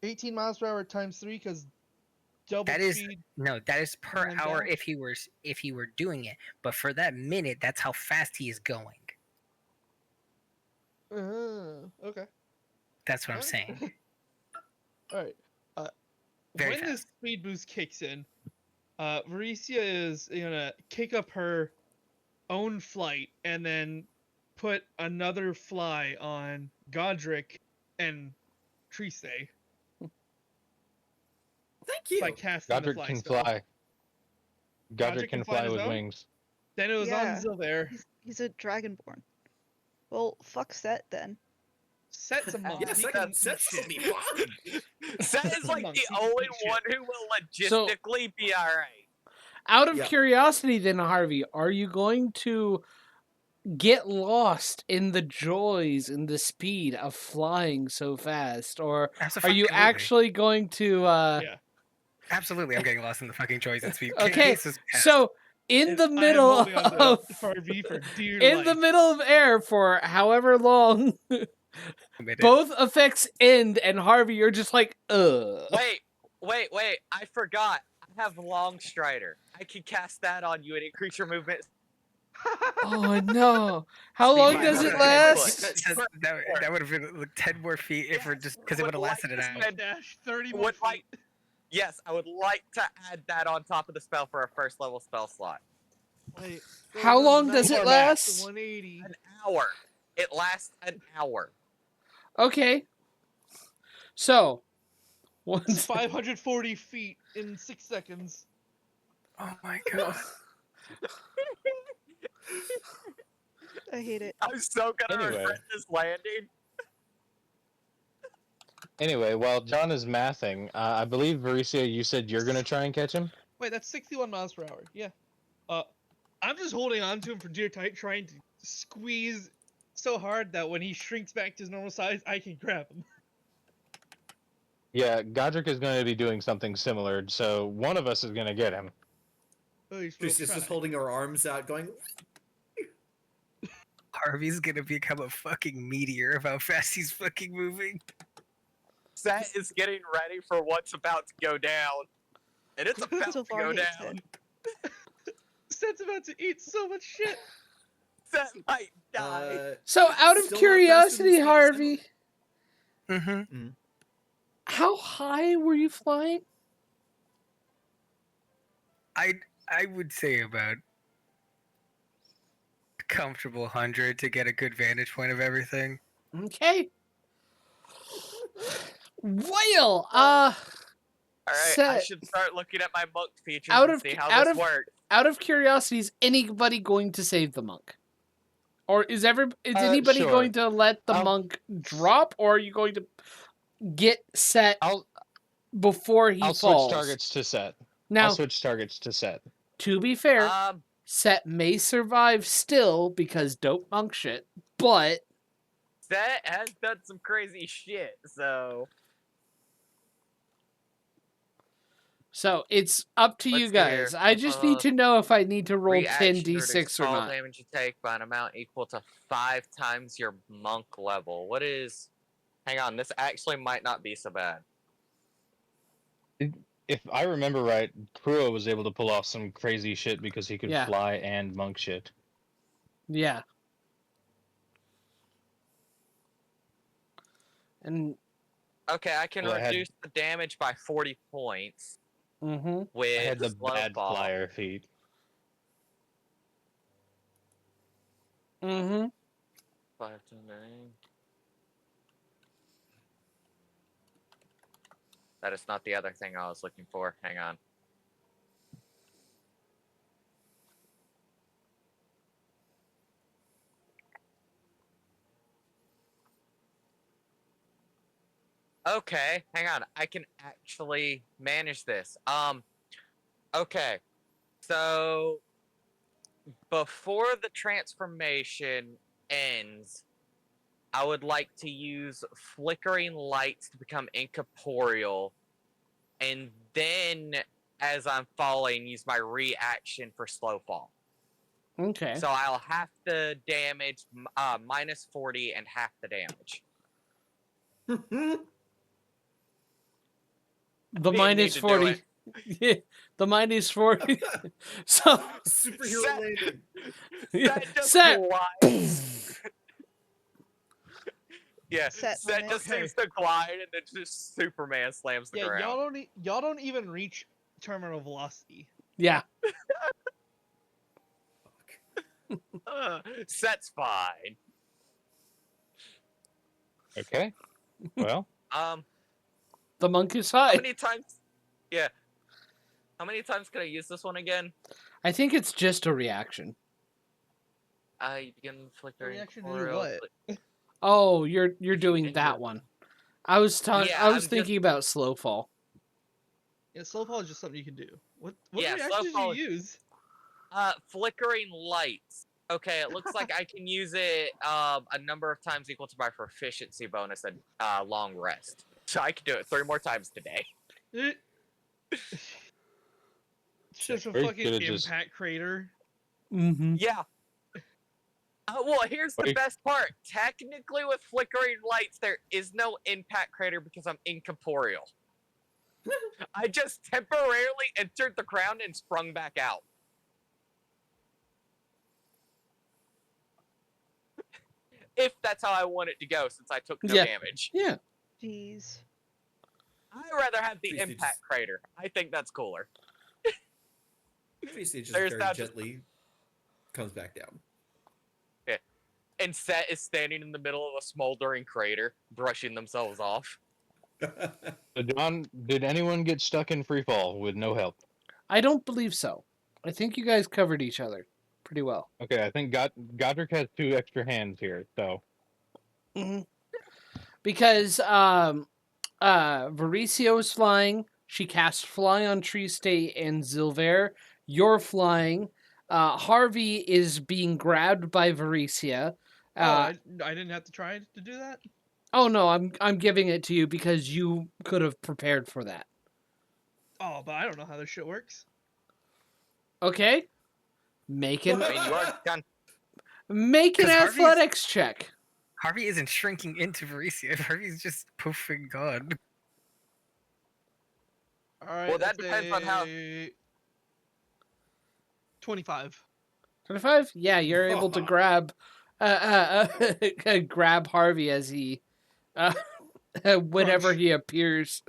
18 miles per hour times 3 because double That is speed. that is per and then hour dash. if he were doing it. But for that minute, that's how fast he is going. Okay. That's what I'm Alright. saying. All right. Very When this fast. speed boost kicks in, Varicia is gonna kick up her own flight and then put another fly on Godric and Triste Thank you. by casting the Godric fly can spell. fly. Godric can fly on his with own? wings. Then it was Yeah. on Zilver. He's a dragonborn. Well, fuck Set then. Set's a monk. Yeah, He Set- can eat Set's shit. gonna be fine. Set is like Monk, the he can only eat shit. one who will So- logistically be alright. Out of Yeah. curiosity, then, Harvey, are you going to get lost in the joys and the speed of flying so fast, or are you actually going to? Yeah. Absolutely, I'm getting lost in the fucking choice and speed. Okay, Case is fast. so in And the I am middle holding on to of Harvey for dear in the life. middle of air for however long, Minute. both effects end, and Harvey, you're just like, ugh. Wait, I forgot. I have Long Strider. I can cast that on you and increase your movement. Oh no! How Speed long by does it another 10 last? foot. That would have been like 10 more feet if we're just because it would have lasted an hour. Dash 30 more Would feet. like- Yes, I would like to add that on top of the spell for a first level spell slot. Wait, How long does it More last? max, 180. An hour. It lasts an hour. Okay. So, It's once 540 feet in 6 seconds. Oh my god. I hate it. I'm so gonna Anyway. regret this landing. Anyway, while John is mathing, I believe, Varicia, you said you're going to try and catch him? Wait, that's 61 miles per hour. Yeah. I'm just holding on to him for dear tight, trying to squeeze so hard that when he shrinks back to his normal size, I can grab him. Yeah, Godric is going to be doing something similar, so one of us is going to get him. At least She's we'll just try. holding her arms out, going. Harvey's gonna become a fucking meteor of how fast he's fucking moving. Set is getting ready for what's about to go down. And it's about So to far, go hates down. it. Set's about to eat so much shit. Set might die. So, out of Still not faster than curiosity, speed, Harvey, Mm-hmm. how high were you flying? I would say about a comfortable 100 to get a good vantage point of everything. Okay. Well, Alright, I Set. should start looking at my monk features Out and of- see how out this of- works. Out of curiosity, is anybody going to save the monk? Or is anybody Sure. going to let the I'll- monk drop, or are you going to get Set I'll before he I'll falls? switch targets to Set. Now, I'll switch targets to Set. to be fair, Set may survive still because dope monk shit, but Set has done some crazy shit, so it's up to you Let's see here. guys. I just need to know if I need to roll reaction 10d6 reduce or fall not. damage you take by an amount equal to 5 times your monk level. What is? Hang on, this actually might not be so bad. If I remember right, Krua was able to pull off some crazy shit because he could Yeah. fly and monk shit. Yeah. And Okay, I can Well, I had- reduce the damage by 40 points mm-hmm. with I had the slow bad fall. flyer feat. Mm-hmm. 5 to 9. That is not the other thing I was looking for. Hang on. Okay, hang on. I can actually manage this. Okay. So before the transformation ends, I would like to use flickering lights to become incorporeal, and then as I'm falling, use my reaction for slow fall. Okay. So I'll half the damage, minus 40, and half the damage. The Didn't minus need to do 40. Yeah, the minus 40. So Superhero Set- landing. Set just Set. glides. Yeah, Set Set moment. just Okay. seems to glide, and then just Superman slams the Yeah, ground. y'all don't even reach terminal velocity. Yeah. Set's fine. Okay. Well, The monk is How high. many times? Yeah. How many times can I use this one again? I think it's just a reaction. I begin flickering. Reaction to do what? Oh, you're doing can that do- one. I was Yeah, I was I'm thinking about slow fall. Yeah, slow fall is just something you can do. What Yeah, slow reaction did fall- you use? Flickering lights. Okay, it looks like I can use it a number of times equal to my proficiency bonus and long rest. So I can do it 3 more times today. It's just a Or you fucking could've just- impact crater. Mm-hmm. Yeah. Well, here's the Wait. best part. Technically, with flickering lights, there is no impact crater because I'm incorporeal. I just temporarily entered the ground and sprung back out. If that's how I want it to go, since I took no Yeah. damage. Yeah. Jeez. I'd rather have the Please do impact crater. I think that's cooler. Obviously, it just There's very that- gently comes back down. And Set is standing in the middle of a smoldering crater, brushing themselves off. So John, did anyone get stuck in free fall with no help? I don't believe so. I think you guys covered each other pretty well. Okay, I think Godric has 2 extra hands here, so Mm-hmm. Because Varicio is flying. She casts Fly on Tree State and Zilver. You're flying. Harvey is being grabbed by Varicia. I didn't have to try to do that. Oh no, I'm giving it to you because you could have prepared for that. Oh, but I don't know how this shit works. Okay? Make an I mean, you are done. make an 'Cause Harvey's- athletics check. Harvey isn't shrinking into Varicia. Harvey's just poofing God. All right. Well, that that's depends on how- a 25. 25? Yeah, you're able to grab grab Harvey as he whenever Crunch. he appears.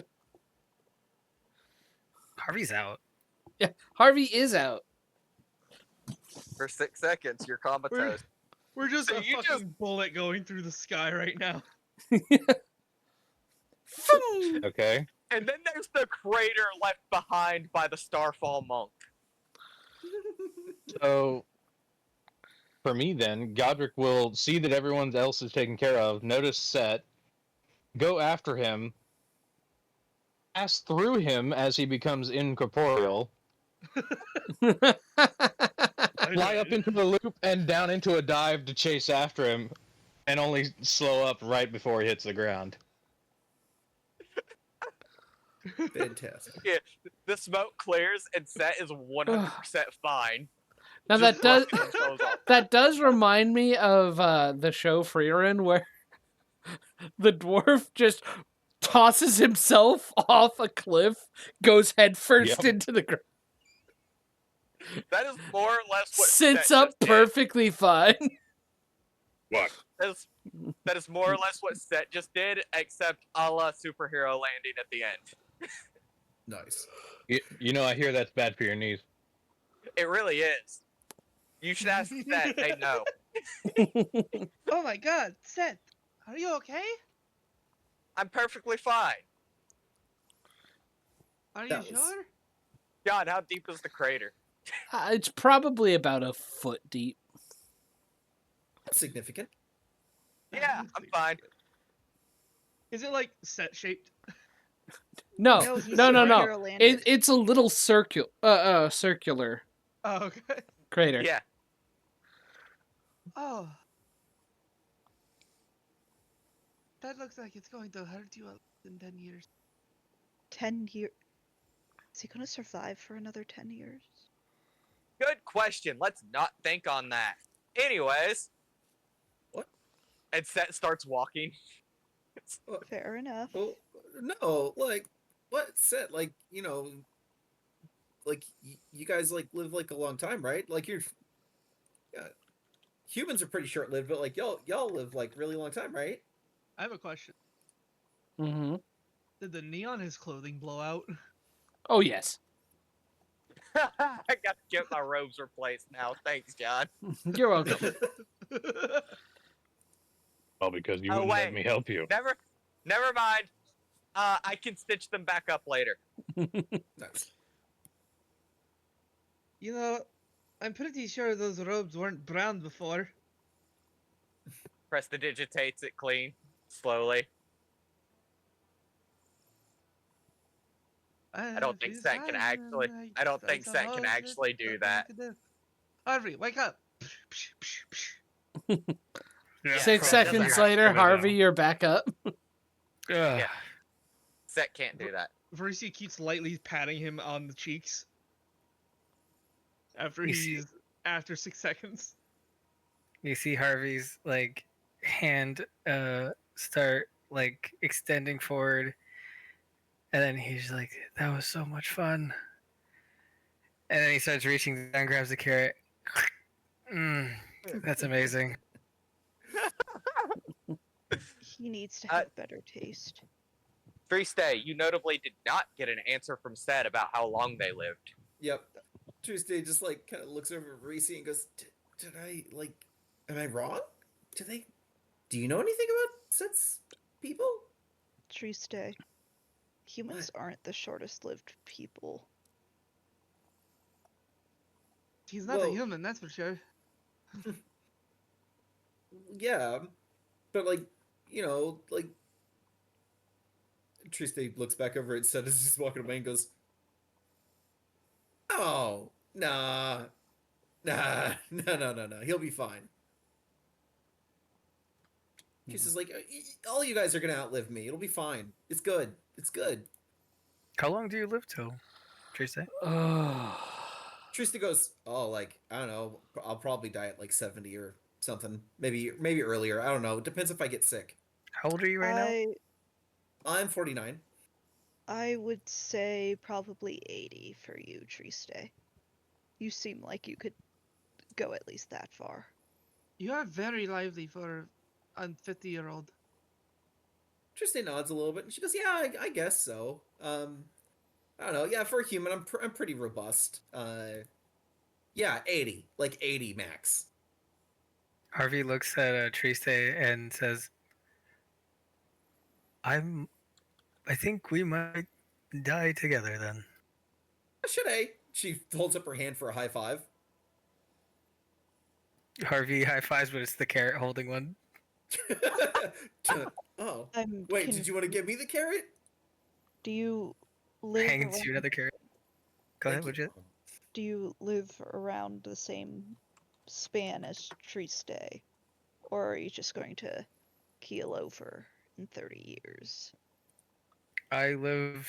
Harvey's out. Harvey is out. For 6 seconds, you're comatose. We're just So a you fucking just- bullet going through the sky right now. okay. And then there's the crater left behind by the Starfall monk. So for me then, Godric will see that everyone else is taken care of, notice Set, go after him, pass through him as he becomes incorporeal, fly up into the loop and down into a dive to chase after him, and only slow up right before he hits the ground. Fantastic. The smoke clears and Set is 100% fine. Now Just that does brushing themselves off. that does remind me of the show Freerin, where the dwarf just tosses himself off a cliff, goes headfirst Yep. into the ground, That is more or less what sits Set up just did. perfectly fine. That is more or less what Set just did, except a la superhero landing at the end. Nice. You know, I hear that's bad for your knees. It really is. You should ask Set, they know. Oh my god, Seth, are you okay? I'm perfectly fine. Are you That was- sure? God, how deep is the crater? It's probably about a foot deep. That's significant. Yeah, I'm fine. Is it like set shaped? No, No, he's no, no, no. hero-landed. It's a little circular Oh, okay. crater. Yeah. Oh. That looks like it's going to hurt you in 10 years. 10 years. Is he gonna survive for another 10 years? Good question. Let's not think on that. Anyways. What? And Set starts walking. Fair enough. Well, no, like what said, like like you guys like live like a long time, right? Like yeah, humans are pretty short lived, but like y'all live like really long time, right? I have a question. Mm-hmm. Did the neon his clothing blow out? Oh, yes. I got to get my robes replaced now. Thanks, John. You're welcome. Well, because you Oh, wouldn't let wait. me help you. Never mind. I can stitch them back up later. Nice. You know, I'm pretty sure those robes weren't brown before. Prestidigitates it clean, slowly. I don't think Set can actually. I don't think Set can actually do that. Harvey, wake up! Yeah, 6 probably seconds doesn't later, have to go Harvey, down. you're back up. Yeah. Set can't do that. Verisi keeps lightly patting him on the cheeks. After You see- he's after 6 seconds. You see Harvey's like hand start like extending forward, and then he's like, "That was so much fun." And then he starts reaching down, grabs the carrot. That's amazing. He needs to have better taste. Free stay. You notably did not get an answer from Set about how long they lived. Yep. Tuesday just like kind of looks over at Reese and goes, "Did I like? Am I wrong? Do you know anything about Set's people?" Triste. Humans aren't the shortest lived people. He's not Well- a human, that's for sure. Yeah, but like like Triste looks back over at Set as he's walking away and goes, "Oh, nah, no, he'll be fine." Triste's like, "All you guys are gonna outlive me. It'll be fine. It's good. It's good." How long do you live till, Tracy? Trista goes, "Oh, like I don't know. I'll probably die at like 70 or something. Maybe earlier. I don't know. It depends if I get sick." How old are you right now? I'm 49. I would say probably 80 for you, Triste. You seem like you could go at least that far. You are very lively for a 50-year-old. Trista nods a little bit and she goes, "Yeah, I guess so. I don't know. Yeah, for a human, I'm pretty robust. Yeah, 80, like 80 max." Harvey looks at Triste and says, I think we might die together then." Should I? She holds up her hand for a high five. Harvey high fives, but it's the carrot holding one. Oh, I'm wait, did you want to give me the carrot? Do you live Hangs around, you another carrot. Go ahead, Thank would you? do you live around the same span as Triste? Or are you just going to keel over in 30 years? I live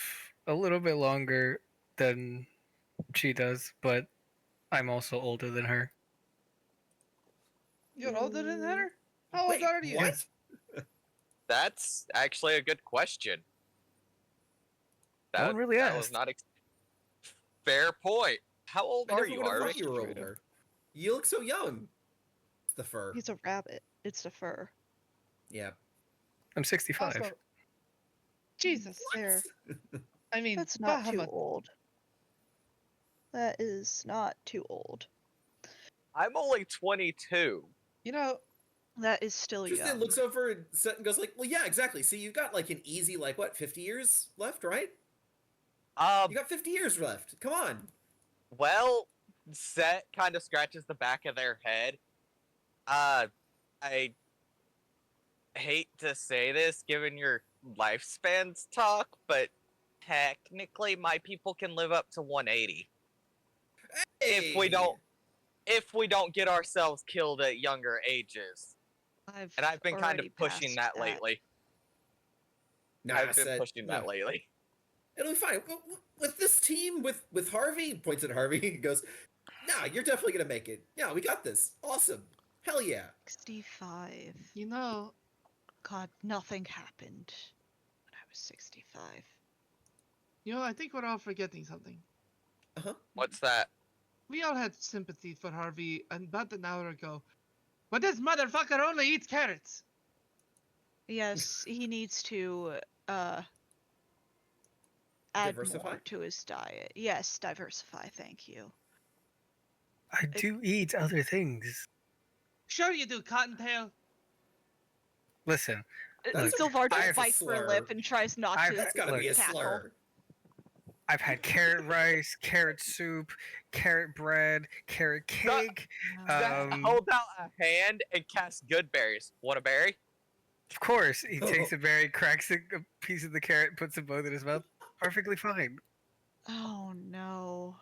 a little bit longer than she does, but I'm also older than her. You're older than her? How old Wait, are you? what? That's actually a good question. No one really that was asked. not fair point. How old I are never you, would have Harvey? thought you were older. You look so young. It's the fur. He's a rabbit. It's the fur. Yeah. I'm 65. Also, Jesus. There. I mean, That's not too Bahamut. old. That is not too old. I'm only 22. You know, That is still Tristan young. looks over and goes like, "Well, yeah, exactly. See, you've got like an easy, like, what, 50 years left, right? You got 50 years left. Come on." Well, Set kind of scratches the back of their head. I hate to say this, given your lifespans talk, but technically my people can live up to 180 if we don't get ourselves killed at younger ages. And I've been kind of already pushing passed that lately. Nah, I've been said, pushing that lately. It'll be fine. With this team, with Harvey, points at Harvey, he goes, nah, you're definitely gonna make it. Yeah, we got this. Awesome. Hell yeah. 65. You know, God, nothing happened when I was 65. I think we're all forgetting something. What's that? We all had sympathy for Harvey about an hour ago. But this motherfucker only eats carrots. Yes, he needs to add Diversify? more to his diet. Yes, diversify, thank you. I do eat other things. Sure you do, Cottontail. Listen, That's Look, Sylvar that's just a bites her slur. lip and tries not I've- to That's gotta be a cackle. slur. I've had carrot rice, carrot soup, carrot bread, carrot cake. Hold out a hand and cast good berries. Want a berry? Of course, he takes a berry, cracks a piece of the carrot, puts them both in his mouth. Perfectly fine. Oh no.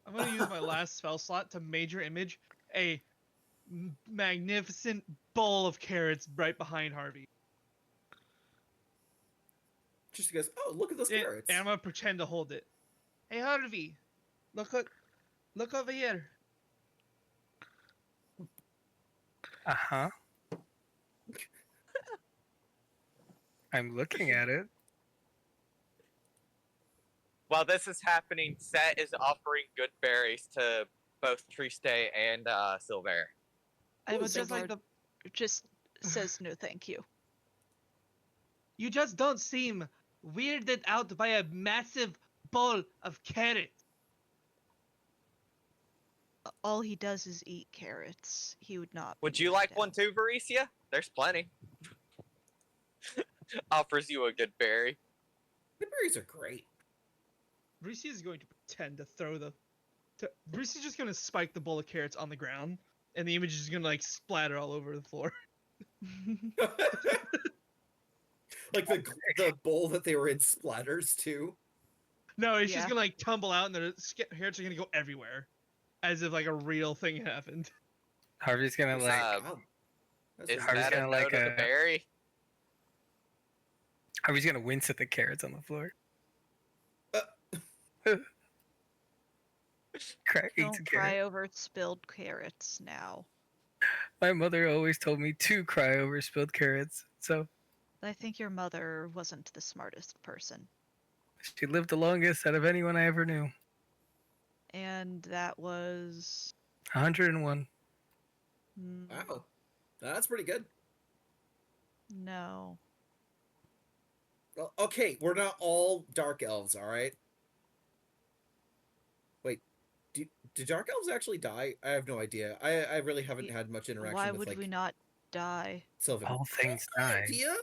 I'm gonna use my last spell slot to major image a magnificent bowl of carrots right behind Harvey. Just goes, oh, look at those carrots. And I'm gonna pretend to hold it. Hey Harvey, look over here. Uh-huh. I'm looking at it. While this is happening, Set is offering good berries to both Triste and Silver. I would Just like the just says no thank you. You just don't seem weirded out by a massive bowl of carrots. All he does is eat carrots. He would not. Would be you weirded like one out. too, Varicia? There's plenty. Offers you a good berry. The berries are great. Reese is going to pretend to throw the. Reese is just gonna spike the bowl of carrots on the ground, and the image is gonna like splatter all over the floor. Like the bowl that they were in splatters too. No, it's Yeah. just gonna like tumble out, and the carrots are gonna go everywhere, as if like a real thing happened. Harvey's gonna like. Wow. That's Is really Harvey's that good. a gonna no like to the a- berry? Harvey's gonna wince at the carrots on the floor. Eats Don't a cry carrot. over spilled carrots now. My mother always told me to cry over spilled carrots, so I think your mother wasn't the smartest person. she lived the longest out of anyone I ever knew. And that was 101. Wow. That's pretty good. no. Well, okay, we're not all dark elves, all right? Wait, do dark elves actually die? I have no idea. I really haven't had much interaction Why with would like we not die? Sylvan. All things I have no die. idea.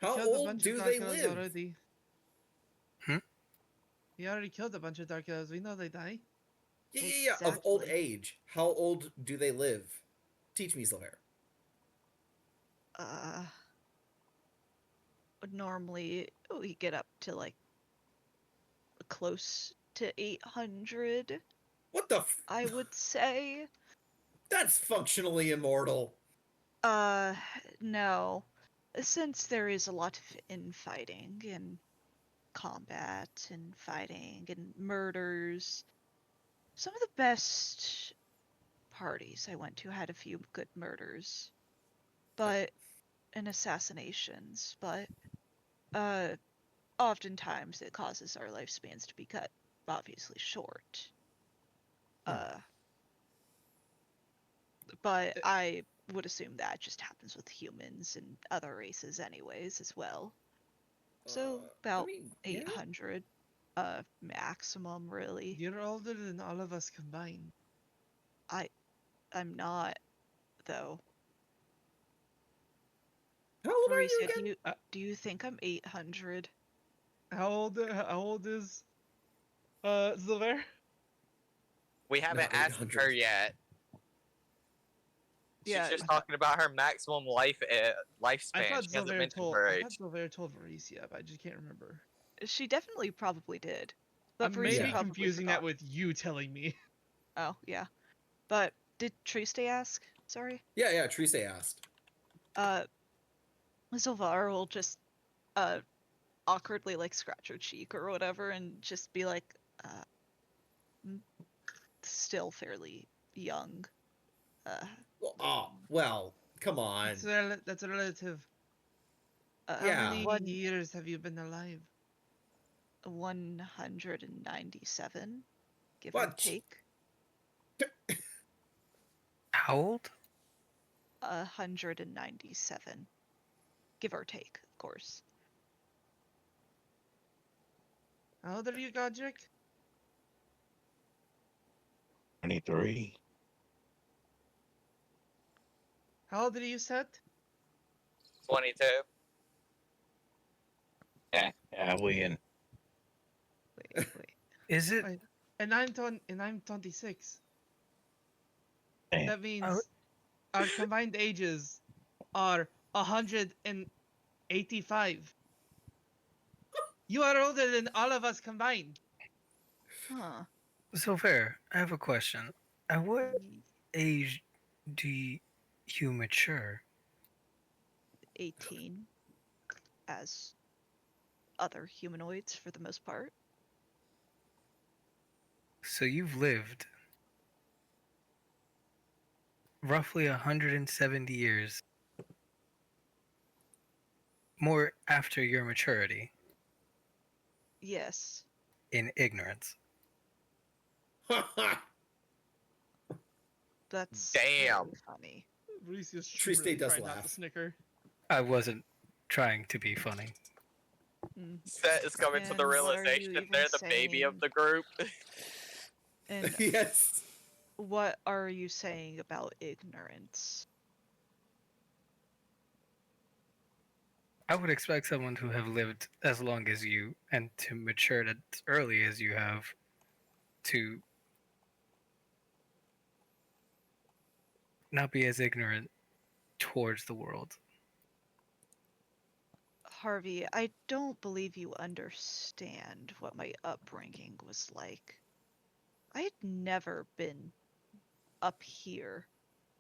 How Killed a old bunch do of they dark elves live? already. Hmm? He already killed a bunch of dark elves. We know they die. Yeah. Of old Exactly. age. How old do they live? Teach me, Sylvain. Would normally we get up to like close to 800, What the? I would say. That's functionally immortal. No. Since there is a lot of infighting and combat and fighting and murders, some of the best parties I went to had a few good murders, but and assassinations, but oftentimes it causes our lifespans to be cut obviously short. But I would assume that just happens with humans and other races anyways as well. So about 800 maximum really. You're older than all of us combined. I'm not though. How old are you Mauricio, again? do you think I'm 800? How old is Silver? We haven't Not asked her 800. yet. She's Yeah, just talking about her maximum I lifespan. thought She hasn't Zilver mentioned told. her I age. thought Zilver told Varicia, but I just can't remember. she definitely probably did. I But may Varicia be probably confusing forgot. that with you telling me. Oh, yeah. But did Triste ask? Sorry. Yeah, Trise asked. Sylvar will just awkwardly like scratch her cheek or whatever and just be like, "Mm, still fairly young. Well, come on. That's relative. How Yeah. many One- years have you been alive? 197, give or What? take. How old? 197, give or take, of course. How old are you, Godric? 23. How old are you, Seth? 22. Yeah, win. Wait. Is it? Wait, and I'm 26. Damn. That means our combined ages are 185. You are older than all of us combined. Huh. So fair. I have a question. At what age do you mature? 18, as other humanoids for the most part. So you've lived roughly 170 years more after your maturity Yes. in ignorance. That's Damn. really funny. Varicia's Triste really does trying not to laugh. snicker. I wasn't trying to be funny. Set is coming to the And what are you realization that even they're the baby of saying? the group. And Yes. what are you saying about ignorance? I would expect someone to have lived as long as you and to mature as early as you have to not be as ignorant towards the world. Harvey, I don't believe you understand what my upbringing was like. I had never been up here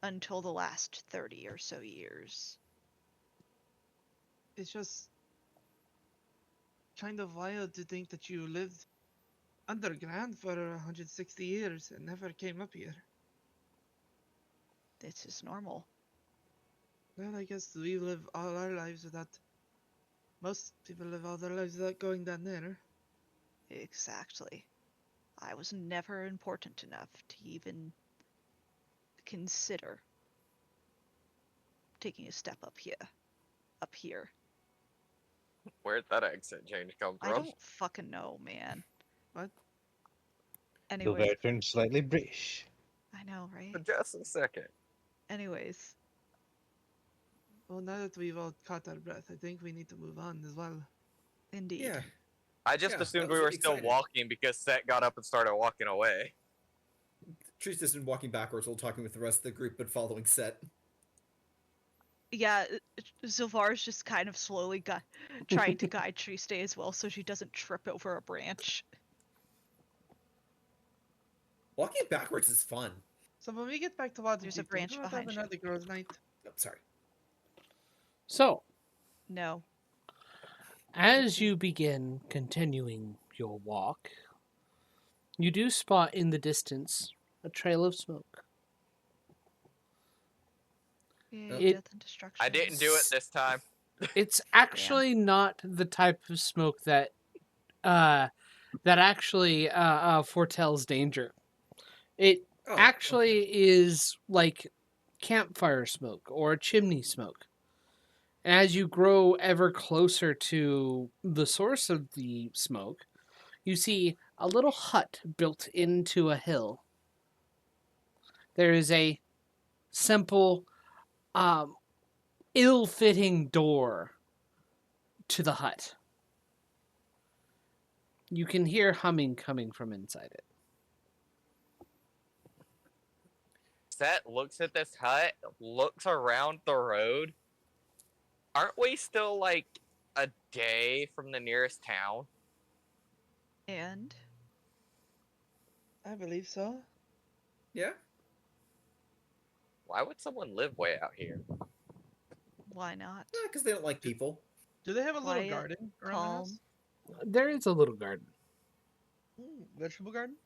until the last 30 or so years. It's just kind of wild to think that you lived underground for 160 years and never came up here. This is normal. Well, I guess we live all our lives without. Most people live all their lives without going down there. Exactly. I was never important enough to even consider taking a step up here. Up here. Where'd that accent change come I from? don't fucking know, man. What? Anyways, Silver turned slightly British. I know, right? For just a second. Anyways, Well, now that we've all caught our breath, I think we need to move on as well. indeed. Yeah. I just Yeah, assumed that we was were really still exciting. walking because Set got up and started walking away. Triste has been walking backwards while talking with the rest of the group, but following Set. Yeah, Zilvar's just kind of slowly trying to guide Triste as well so she doesn't trip over a branch. Walking backwards is fun. So when we get back to Waterdeep, There's a do we branch want to have behind you. another girls' night? Oh, sorry. So, No. as you begin continuing your walk, you do spot in the distance a trail of smoke. Yay, It- death and destruction. I didn't do it this time. It's actually not the type of smoke that actually foretells danger. It Oh, actually is like campfire smoke or chimney smoke. And as you grow ever closer to the source of the smoke, you see a little hut built into a hill. There is a simple, ill-fitting door to the hut. You can hear humming coming from inside it. Set looks at this hut, looks around the road. Aren't we still like a day from the nearest town? And I believe so. Yeah. Why would someone live way out here? why not? Because they don't like people. Do they have a little Quiet, garden around the house? calm. There is a little garden. Vegetable garden?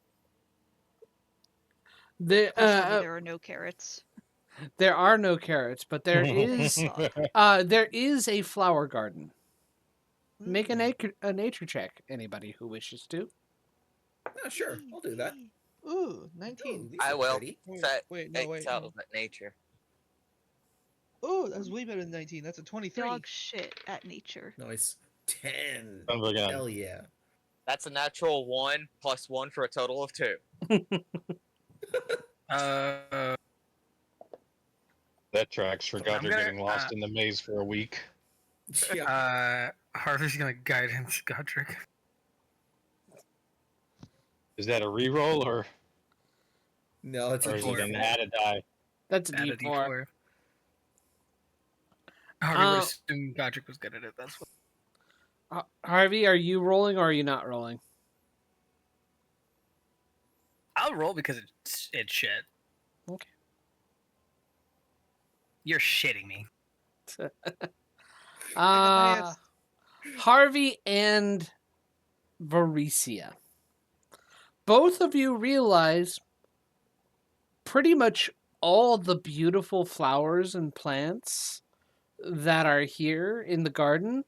There, Please tell me there are no carrots. there are no carrots, but there is a flower garden. Make a nature check, anybody who wishes to. Yeah, sure. I'll do that. Ooh, 19. These I are will. pretty. Set Wait, no, wait. excels at nature. Oh, that's way better than 19. That's a 23. Dog shit at nature. Nice. 10. Son of a gun. Hell yeah. That's a natural 1 plus 1 for a total of 2. That tracks for I'm Godric gonna, getting lost in the maze for a week. Yeah. Harvey's gonna guide him to Godric. Is that a reroll or No, it's a is it an D4. added die? That's a Add a D4. D4. Harvey would assume Godric was good at it. That's what. Harvey, are you rolling or are you not rolling? I'll roll because it's shit. Okay. You're shitting me. Harvey and Borislav. Both of you realize pretty much all the beautiful flowers and plants that are here in the garden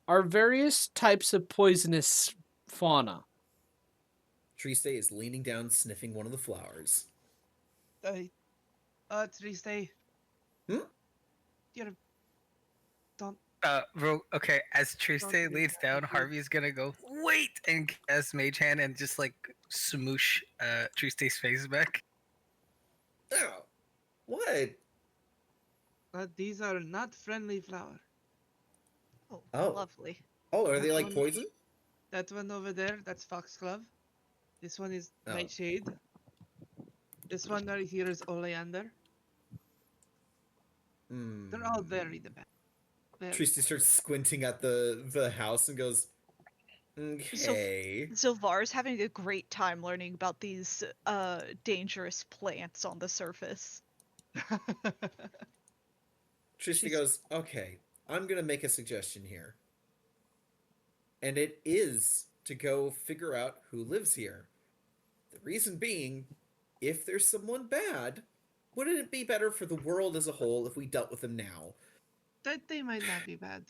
are various types of poisonous fauna. Triste is leaning down, sniffing one of the flowers. Triste. Hmm? You're... Don't... Okay, as Triste Don't do leads that, down, dude. Harvey's gonna go, wait! And cast Mage Hand and just like smoosh Triste's face back. Oh. What? these are not friendly flower. Oh. Lovely. Oh, are they like poison? That one over there, that's foxglove. This one is Oh. nightshade. This one right here is oleander. Hmm. They're all very the best. Triste starts squinting at the house and goes, okay. Zilvar's having a great time learning about these dangerous plants on the surface. Triste goes, okay, I'm going to make a suggestion here. And it is to go figure out who lives here. The reason being, if there's someone bad, wouldn't it be better for the world as a whole if we dealt with them now? That they might not be bad.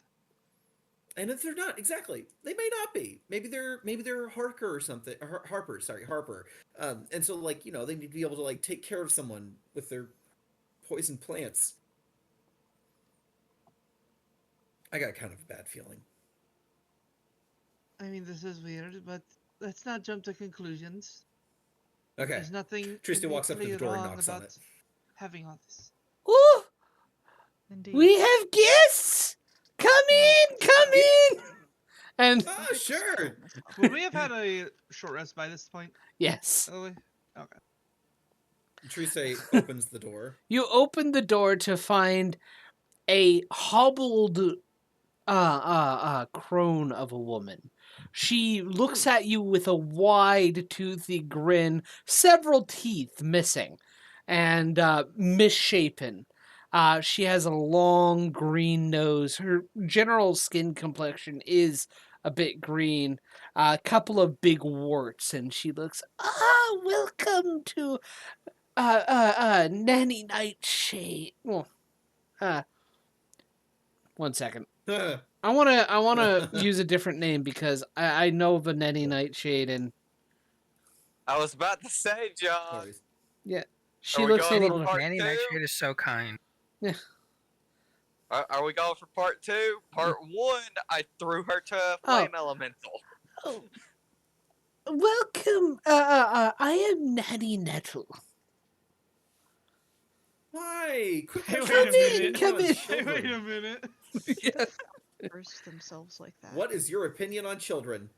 And if they're not, exactly, they may not be. Maybe they're Harker or something. Harper. And so like, they need to be able to like take care of someone with their poison plants. I got kind of a bad feeling. I mean, this is weird, but let's not jump to conclusions. Okay. There's nothing Tristan walks up to the innately door and wrong knocks on about it. having all this. Ooh, Indeed. we have guests! Come in! And Ah, sure. Would we have had a short rest by this point? yes, Oh, okay. Triste opens the door. you open the door to find a hobbled crone of a woman. She looks at you with a wide, toothy grin, several teeth missing, and misshapen. She has a long green nose. Her general skin complexion is a bit green. A couple of big warts, and she looks, welcome to Nanny Nightshade. Well, one second. I wanna use a different name because I know of a Nanny Nightshade, and I was about to say, John. Sorry. she Are we looks a going little. for part Nanny two? Nightshade is so kind. Are we going for part 2? Part 1, I threw her to a flame elemental. Oh. Welcome. I am Nanny Nettle. Hi. Quick Hey, question. wait a minute. Come in. Hey, wait a minute. Burst themselves like that. What is your opinion on children?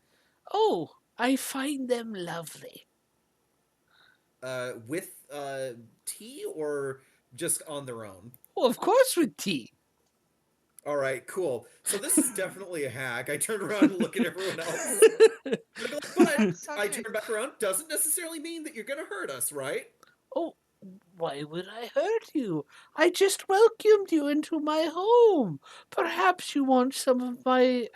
Oh, I find them lovely. with tea or just on their own? Well, of course with tea. All right, cool. So this is definitely a hag. I turn around and look at everyone else. But That's I okay. turn back around. Doesn't necessarily mean that you're gonna hurt us, right? Oh, why would I hurt you? I just welcomed you into my home. Perhaps you want some of my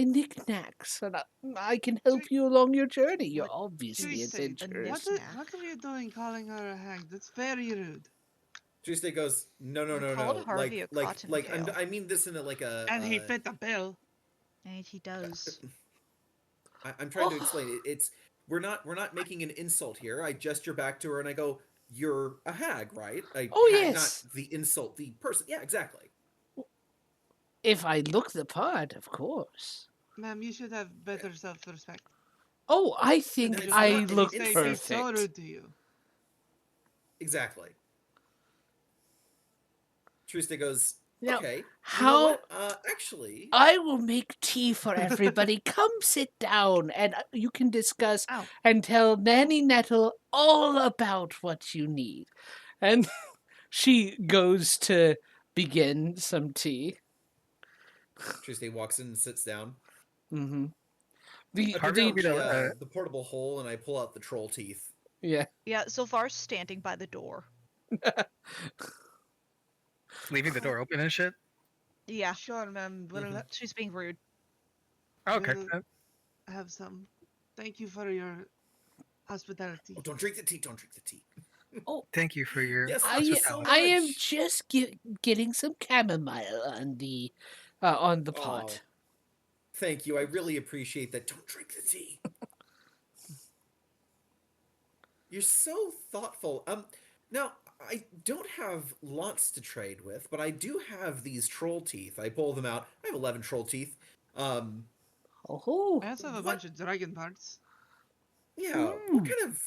knickknacks, and I can help you along your journey. You're What obviously Tuesday, adventurous. what are you doing calling her a hag? That's very rude. Tuesday goes, no, no, We no, called no. Harvey a cottontail. I mean this in a like a. And he fit the bill. And he does. I'm trying to explain it. It's we're not making an insult here. I gesture back to her and I go, "You're a hag, right? A Oh, hag, yes. not the insult, the person." Yeah, exactly. If I look the part, of course. Ma'am, you should have better self-respect. Oh, I think It's I not an look They insult. be so perfect. rude to you. Exactly. Tuesday goes, Now, "Okay, you know how what? Actually, I will make tea for everybody. Come sit down, and you can discuss Ow. and tell Nanny Nettle all about what you need." And she goes to begin some tea. Tuesday walks in and sits down. Mm-hmm. I Harvey pull will out be the, the portable hole and I pull out the troll teeth. Yeah. Yeah, Zilfar's standing by the door. leaving the door open and shit. Yeah, Sure, ma'am. We'll she's being rude. Okay. We'll have some. Thank you for your hospitality. Oh, don't drink the tea. Don't drink the tea. Thank you for your Yes, I thank you so hospitality. I am much. just getting some chamomile on the pot. Oh, thank you. I really appreciate that. Don't drink the tea. You're so thoughtful. Now I don't have lots to trade with, but I do have these troll teeth. I pull them out. I have 11 troll teeth. Oh, I also have a What? bunch of dragon parts. Yeah. What kind of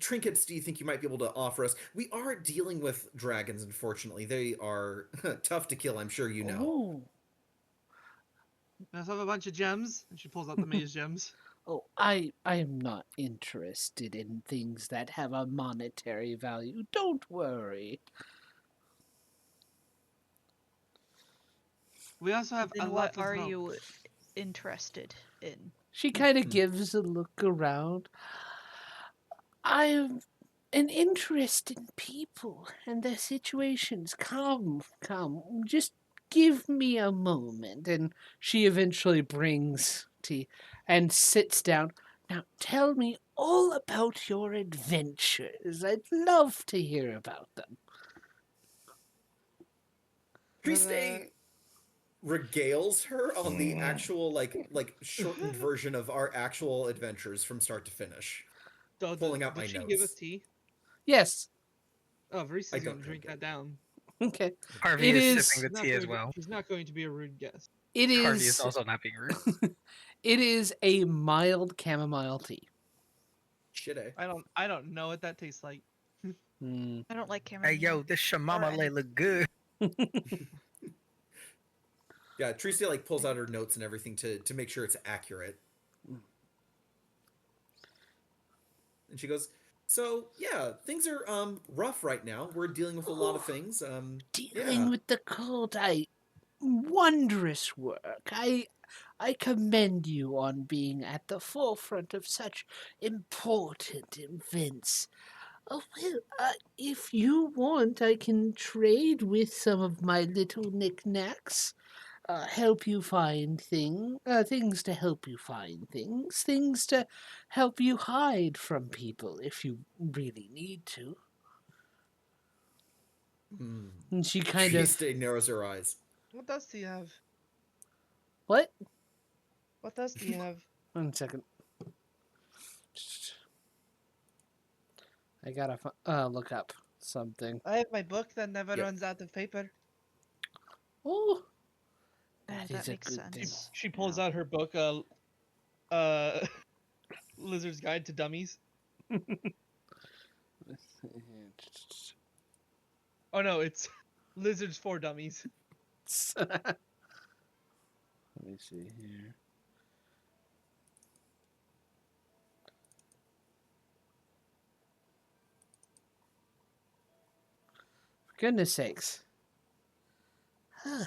trinkets do you think you might be able to offer us? We are dealing with dragons, unfortunately. They are tough to kill, I'm sure you know. oh, I also have a bunch of gems. And she pulls out the maze gems. oh! I am not interested in things that have a monetary value. Don't worry. We also have a Then lot what of are rope. you interested in? She kind of gives a look around. I have an interest in people and their situations. Come, just give me a moment. And she eventually brings tea and sits down. Now tell me all about your adventures. I'd love to hear about them. Tuesday regales her on the actual like shortened version of our actual adventures from start to finish. Oh, Pulling out did my she notes. give us tea? Yes. Oh, I Varisa's don't gonna drink drink it. that down. Okay. Harvey It is is- sipping the tea as well. She's not going to be a rude guest. It Harvey is is. also not being rude. It is a mild chamomile tea. Shit, eh? I don't know what that tastes like. Mm. I don't like chamomile. Hey yo, this shamama any- look good. Yeah, Tuesday like pulls out her notes and everything to make sure it's accurate. And she goes, "So yeah, things are rough right now. We're dealing with a lot of things. Dealing Yeah. with the cult, wondrous work. I commend you on being at the forefront of such important events. Oh, well, if you want, I can trade with some of my little knickknacks. Help you find things to help you find things to help you hide from people if you really need to." And she kind of Tuesday narrows her eyes. What else do you have? what? What else do you have? 1 second. I gotta look up something. I have my book that never Yep. runs out of paper. Oh, Oh, that that is a makes good thing. sense. She pulls Yeah. out her book, Lizard's Guide to Dummies. Oh no, it's Lizards for Dummies. Let me see here. Goodness sakes. Huh.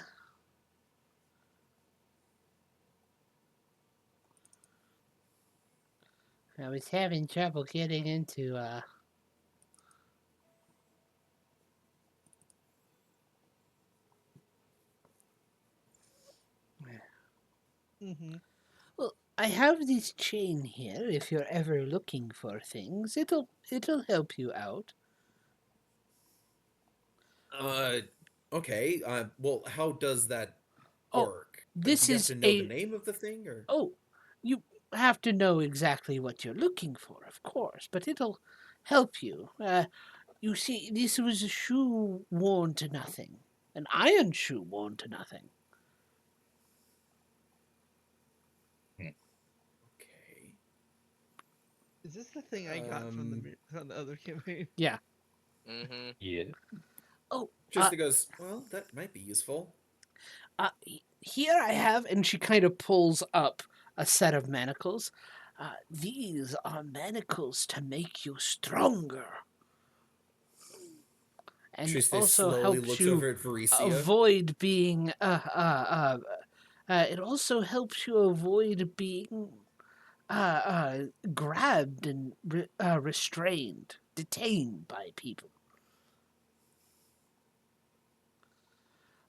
I was having trouble getting into, Mm-hmm. Well, I have this chain here. If you're ever looking for things, it'll help you out. Okay. Well, how does that Oh, work? Do this you have is to know the a name of the thing, or? oh, you have to know exactly what you're looking for, of course, but it'll help you. You see, this was a shoe worn to nothing, an iron shoe worn to nothing. Okay. Is this the thing I got from from the other campaign? Yeah. Mm-hmm. Yeah. Oh, Trista goes, well, that might be useful. here I have, and she kind of pulls up a set of manacles. These are manacles to make you stronger, and Trista also slowly helps looks you over at Varicia. avoid being. It also helps you avoid being grabbed and restrained, detained by people.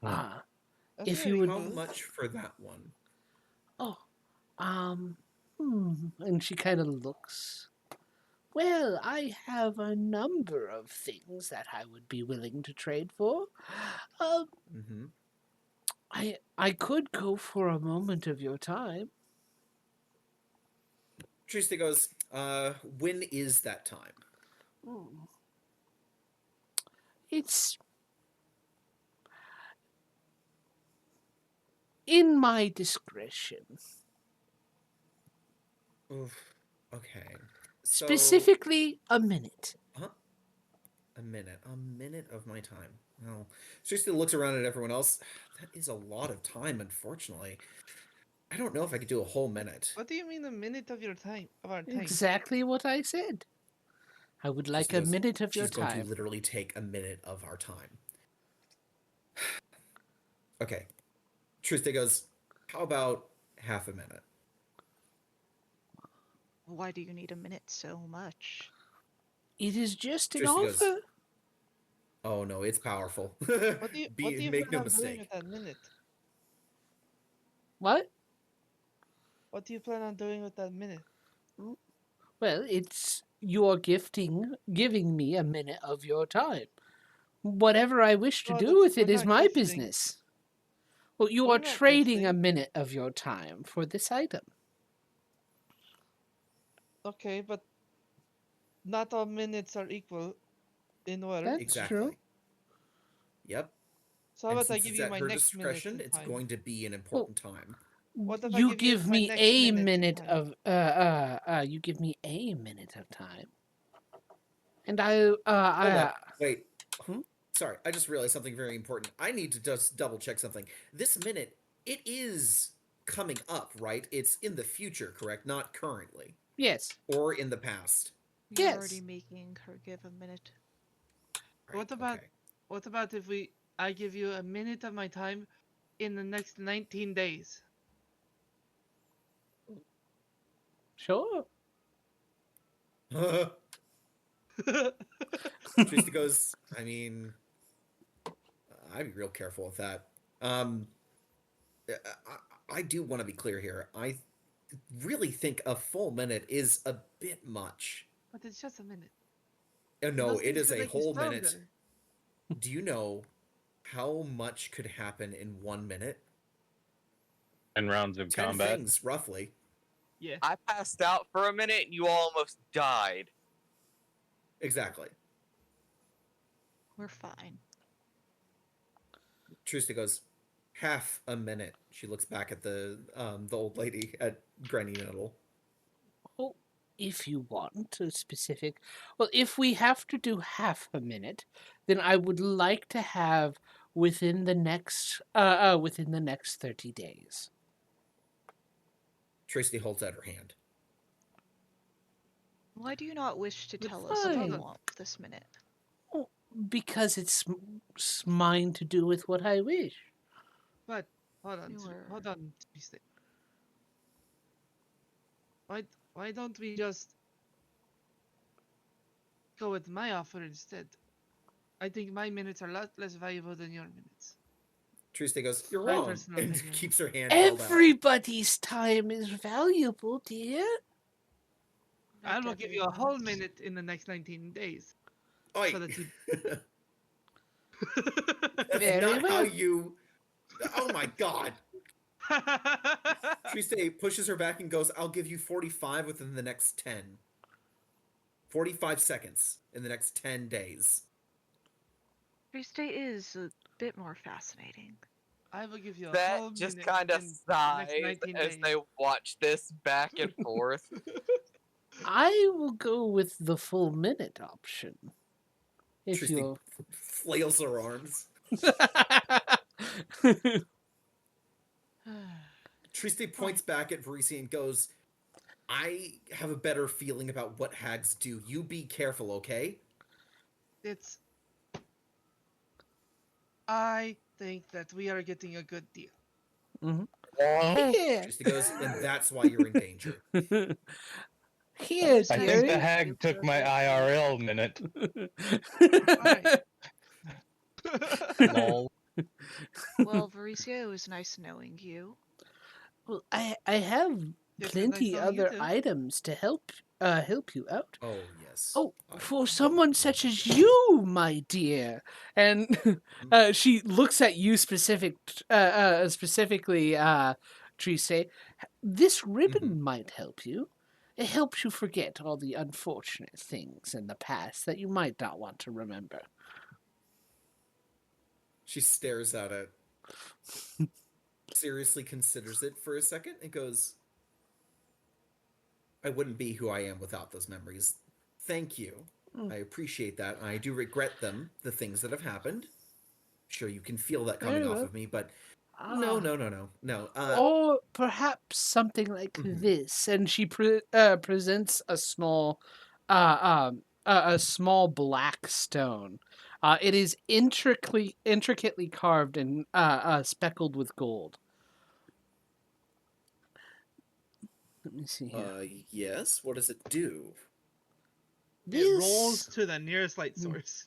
Hmm. That's If you very would, How good. much for that one? oh, and she kind of looks. Well, I have a number of things that I would be willing to trade for. Um, Mm-hmm. I could go for a moment of your time. Trista goes, when is that time? Hmm. It's in my discretion. Oof. Okay. So, Specifically, a minute. huh? A minute of my time. Well, Trista looks around at everyone else. That is a lot of time, unfortunately. I don't know if I could do a whole minute. What do you mean a minute of your time? Of our time? Exactly what I said. I would like Trista a goes, minute of your she's going to time. literally take a minute of our time. Okay. Trista goes, how about half a minute? Why do you need a minute so much? It is just an Trista goes, offer. oh no, it's powerful. What do you Make plan no on doing mistake. with that minute? What? What do you plan on doing with that minute? Well, it's your giving me a minute of your time. Whatever I wish to Oh, do with we're it is not my gifting. business. Well, you We're are not trading a gifting. minute of your time for this item. Okay, but not all minutes are equal in worth. That's Exactly. true. Yep. So how And about I since give it's you at my her next minute discretion, of it's time? going to be an Well, important time. What if I you give you give my me next a minute minute of time? of you give me a minute of time, and Hold up. Wait. Hmm? Sorry, I just realized something very important. I need to just double check something. This minute, it is coming up, right? It's in the future, correct? Not currently. Yes. Or in the past. You're Yes. already making her give a minute. Right, What about okay. what about if I give you a minute of my time in the next 19 days? Sure. Trista goes, I mean, I'd be real careful with that. I do want to be clear here. I really think a full minute is a bit much. But it's just a minute. No, Those it things is could a make you whole minute. stronger. Do you know how much could happen in 1 minute? 10 rounds of 10 combat. things, roughly. Yeah. I passed out for a minute and you almost died. Exactly. We're fine. Trista goes, half a minute. She looks back at the old lady at Granny Noodle. Well, if you want a specific, well, if we have to do half a minute, then I would like to have within the next 30 days. Trista holds out her hand. Why do you not wish to But tell us what you fine. want this minute? Because it's mine to do with what I wish. But hold on, You were- hold on, Tuesday. Why don't we just go with my offer instead? I think my minutes are a lot less valuable than your minutes. Tuesday goes, "You're My wrong," personal and opinion. keeps her hand held out. Everybody's time is valuable, dear. I Not will give you a whole everyone's. minute in the next 19 days. Oi. So that you. That's Very not how well. you. Oh my god. Tuesday pushes her back and goes, "I'll give you 45 within the next 10. 45 seconds in the next 10 days." Tuesday is a bit more fascinating. I will give you a That whole just minute kind of in the next sighs 19 as days. they watch this back and forth. I will go with the full minute option. If Tuesday you'll. flails her arms. Tuesday points back at Varisi and goes, "I have a better feeling about what hags do. You be careful, okay?" It's. I think that we are getting a good deal. Here. Tuesday goes, "And that's why you're in danger." Here, Who's I that? think the dearie. hag took my IRL minute. Alright. Lol. Well, Varicio, it was nice knowing you. Well, I have Yes, plenty nice knowing you other too. items to help you out. Oh, yes. Oh, I for don't someone know. such as you, my dear. And she looks at you specifically, Trise. This ribbon might help you. It helps you forget all the unfortunate things in the past that you might not want to remember. She stares at it, seriously considers it for a second, and goes, "I wouldn't be who I am without those memories. Thank you. I appreciate that. I do regret them, the things that have happened. Sure, you can feel that coming Very off well. of me, but Ah. no. Or perhaps something like this, and she presents a small, a small black stone. It is intricately carved and speckled with gold. Let me see here. Yes. What does it do?" It rolls This to the nearest light source.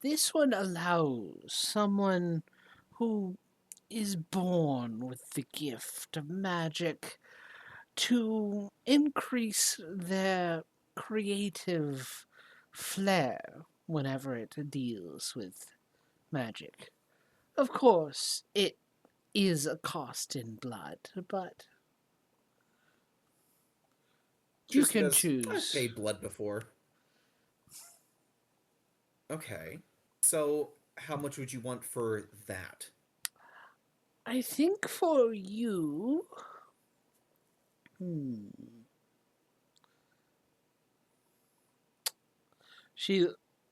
this one allows someone who is born with the gift of magic to increase their creative flair whenever it deals with magic. Of course, it is a cost in blood, but you Tuesday can goes, "I've choose. paid blood before." Okay. So, how much would you want for that? I think for you. She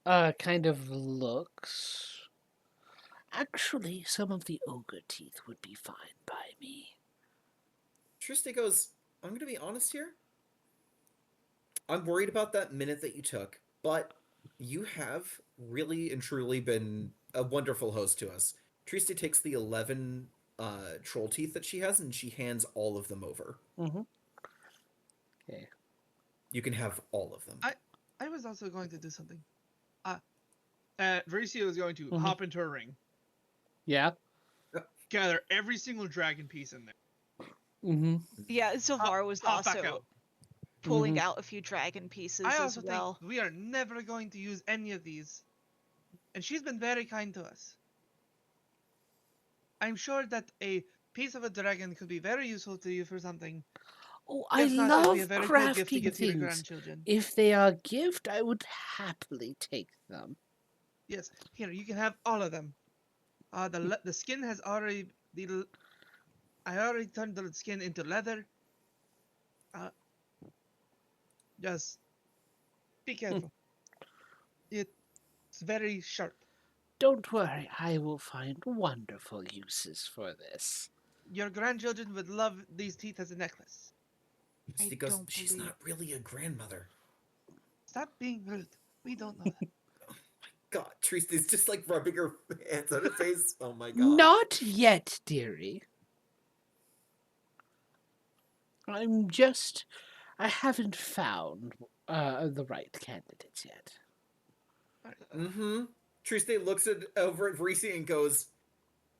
kind of looks. Actually, some of the ogre teeth would be fine by me. Tuesday goes, "I'm going to be honest here. I'm worried about that minute that you took, but you have really and truly been a wonderful host to us." Tuesday takes the 11 troll teeth that she has and she hands all of them over. Mm-hmm. Okay. You can have all of them. I was also going to do something. Vericio is going to Mhm. hop into a ring, Yeah. gather every single dragon piece in there. Mm-hmm. Yeah, Sylvara was hop back also out. pulling Mhm. out a few dragon pieces I as also well. think we are never going to use any of these. And she's been very kind to us. I'm sure that a piece of a dragon could be very useful to you for something. Oh, I If not, it'd love be a very cool gift to crafting give to your things. grandchildren. If they are gift, I would happily take them. Yes, here you can have all of them. The skin has already I already turned the skin into leather. Just be careful. It's very sharp. Don't worry, I will find wonderful uses for this. Your grandchildren would love these teeth as a necklace. Tuesday goes, "She's not really a grandmother." Stop being rude. We don't know that. God, Trista's just like rubbing her hands on her face. Oh my god. Not yet, dearie. I haven't found the right candidates yet. Mm-hmm. Triste looks over at Varisi and goes,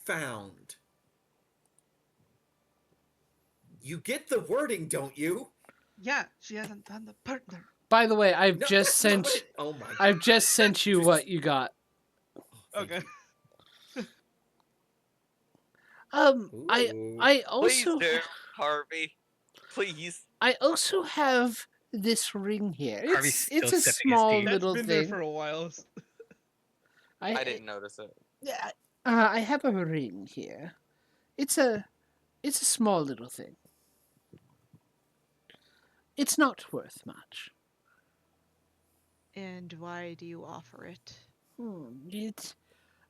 "Found." You get the wording, don't you? Yeah, she hasn't found a partner. By the way, I've No, just that's not sent what it- Oh my god. I've just sent you what you got. Thank Okay. I Ooh. I Please also do, Harvey. Please. I also have this ring here. Harvey's It's still a sipping his small tea. That's little been there thing. for a while. I didn't notice it. Yeah, I have a ring here. It's a small little thing. It's not worth much. And why do you offer it? It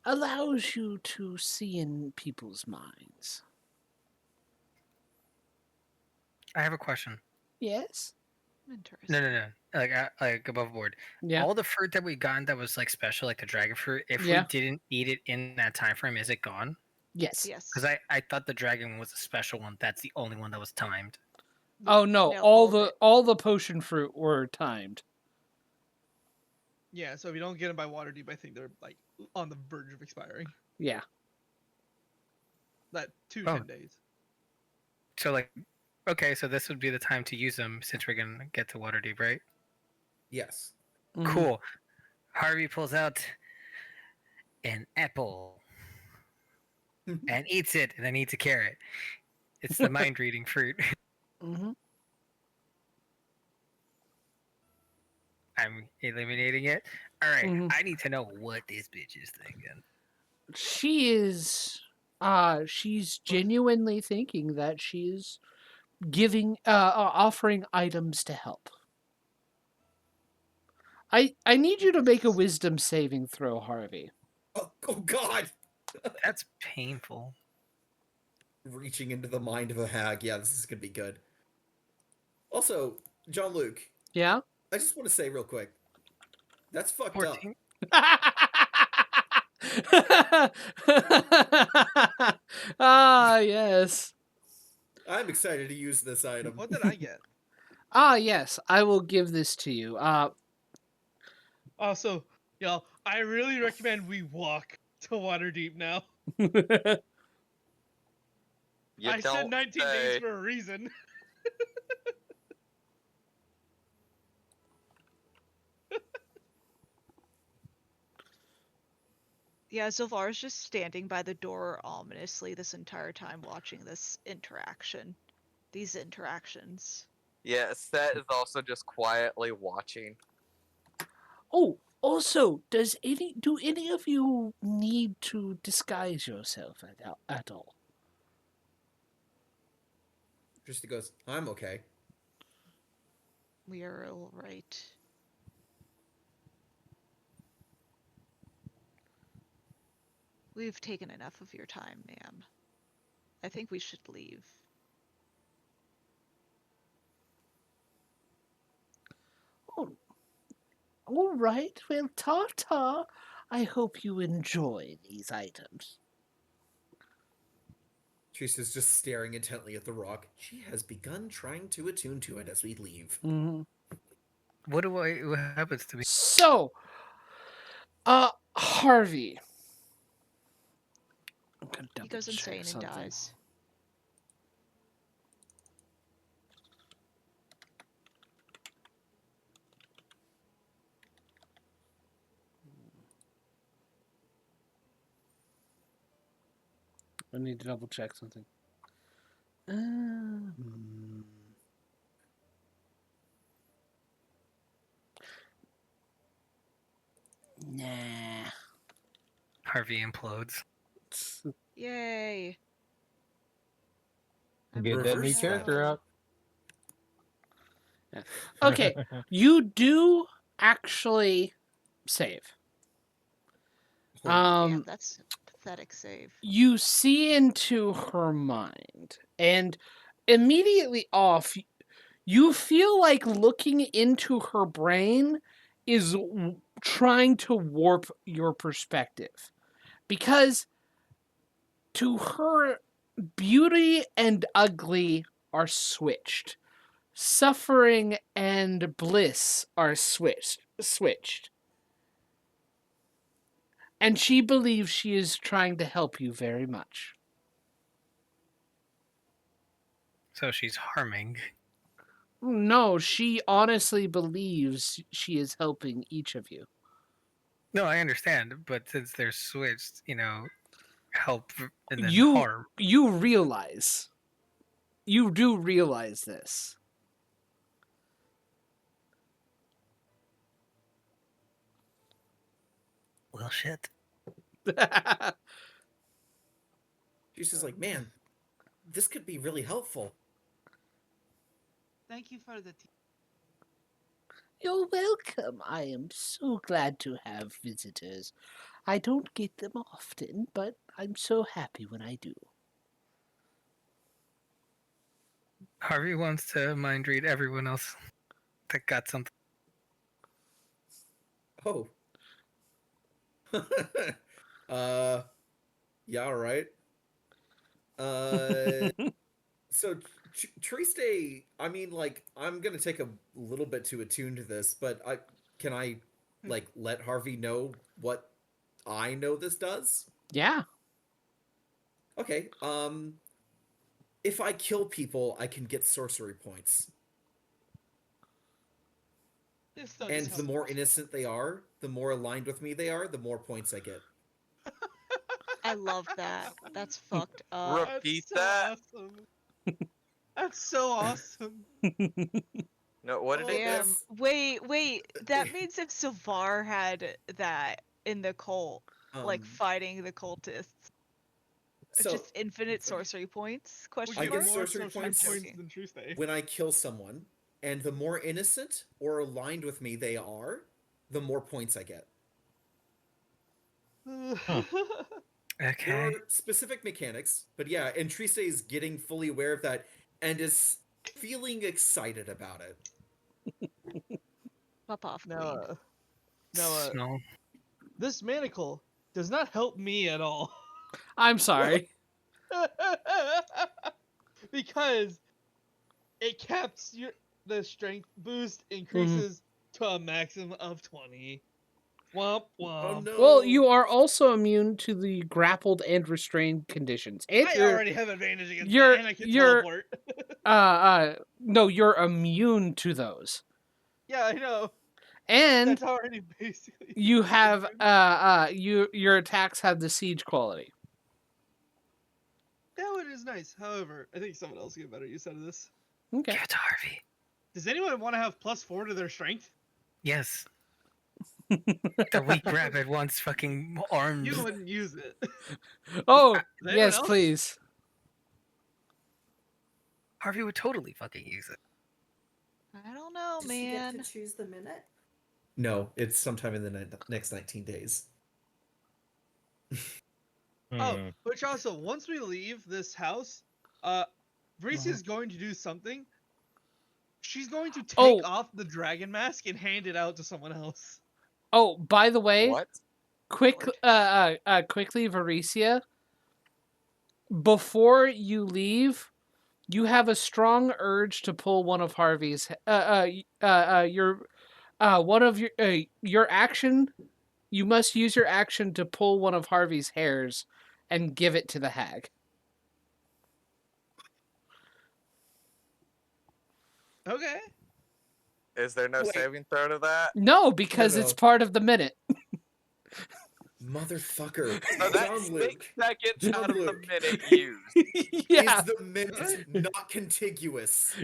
allows you to see in people's minds. I have a question. Yes? Interesting. No. Like above board. Yeah. All the fruit that we got that was like special, like the dragon fruit. If Yeah. we didn't eat it in that time frame, is it gone? Yes. Yes. Because I thought the dragon was a special one. That's the only one that was timed. Oh no, No, all the potion fruit were timed. Yeah, so if you don't get them by Waterdeep, I think they're like on the verge of expiring. Yeah. That 10 Oh. days. So like, okay, so this would be the time to use them since we're gonna get to Waterdeep, right? Yes. Mhm. Cool. Harvey pulls out an apple and eats it, and then eats a carrot. It's the mind reading fruit. Mhm. I'm eliminating it. All right, Mhm. I need to know what this bitch is thinking. She is she's genuinely thinking that she's giving offering items to help. I need you to make a wisdom saving throw, Harvey. Oh god. That's painful. Reaching into the mind of a hag. Yeah, this is gonna be good. Also, John Luke, Yeah? I just want to say real quick. That's fucked 14. Ah, yes. up. I'm excited to use this item. What did I get? Ah, yes. I will give this to you. Also, y'all, I really recommend we walk to Waterdeep now. You I don't said 19 say. days for a reason. Yeah, Zilvar is just standing by the door ominously this entire time watching this interaction. These interactions. Yeah, Seth is also just quietly watching. Oh, also, do any of you need to disguise yourself at all? Just goes, I'm okay. We are all right. We've taken enough of your time, ma'am. I think we should leave. Oh, all right. Well, ta-ta. I hope you enjoy these items. Trista's just staring intently at the rock. She has begun trying to attune to it as we leave. Mm-hmm. What happens to me? So, Harvey. I'm gonna He goes double-check insane something. and dies. I need to double check something. Nah. Harvey implodes. Yay! I'm Get that new Reverse character out. Okay, you do actually save. Damn, that's a pathetic save. You see into her mind, and immediately off, You feel like looking into her brain is trying to warp your perspective. Because to her, beauty and ugly are switched. Suffering and bliss are switched. And she believes she is trying to help you very much. So she's harming. No, she honestly believes she is helping each of you. No, I understand, but since they're switched, help and then You harm. you realize. You do realize this. Well, shit. She's just like, man, this could be really helpful. Thank you for the tea. You're welcome. I am so glad to have visitors. I don't get them often, but I'm so happy when I do. Harvey wants to mind read everyone else that got something. Oh. Yeah, all right. So Triste, I mean, like, I'm gonna take a little bit to attune to this, but can I like let Harvey know what I know this does? Yeah. Okay. If I kill people, I can get sorcery points. This does And help. the more innocent they are, the more aligned with me they are, the more points I get. I love that. That's fucked up. Repeat That's so that. awesome. That's so awesome. No, what did he Damn. miss? Wait. That means if Savar had that in the cult, like Um, fighting the cultists, so just infinite sorcery points? We Question I get get mark? more sorcery sorcery points. points than Tuesday. when I kill someone, and the more innocent or aligned with me they are, the more points I get. Okay. There are specific mechanics, but yeah, and Triste is getting fully aware of that and is feeling excited about it. Pop off, Now, queen. Small. this manacle does not help me at all. I'm sorry. Because it caps the strength boost increases to a maximum of 20. Womp womp. Oh no! Well, you are also immune to the grappled and restrained conditions. And I you're already have advantage against you're- that, and I can you're- teleport. no, you're immune to those. Yeah, I know. And That's already basically. you have your attacks have the siege quality. That one is nice. However, I think someone else will get better use out of this. Okay. Give it to Harvey. Does anyone want to have +4 to their strength? Yes. The weak rabbit wants fucking arms. You wouldn't use it. Oh, Does anyone yes, else? please. Harvey would totally fucking use it. I don't know, Does she get man. to choose the minute? No, it's sometime in the next 19 days. Oh, which also, once we leave this house, Brisia's going to do something. She's going to take off the dragon mask and hand it out to someone else. Oh, by the way, What? quickly, Varicia, before you leave, you have a strong urge to pull one of Harvey's your action. You must use your action to pull one of Harvey's hairs and give it to the hag. Okay. Is there no Wait. saving throw to that? No, because it's No. part of the minute. Motherfucker. So that's John 6 Luke seconds out of the Luke. minute used. Yeah. is the minute not contiguous.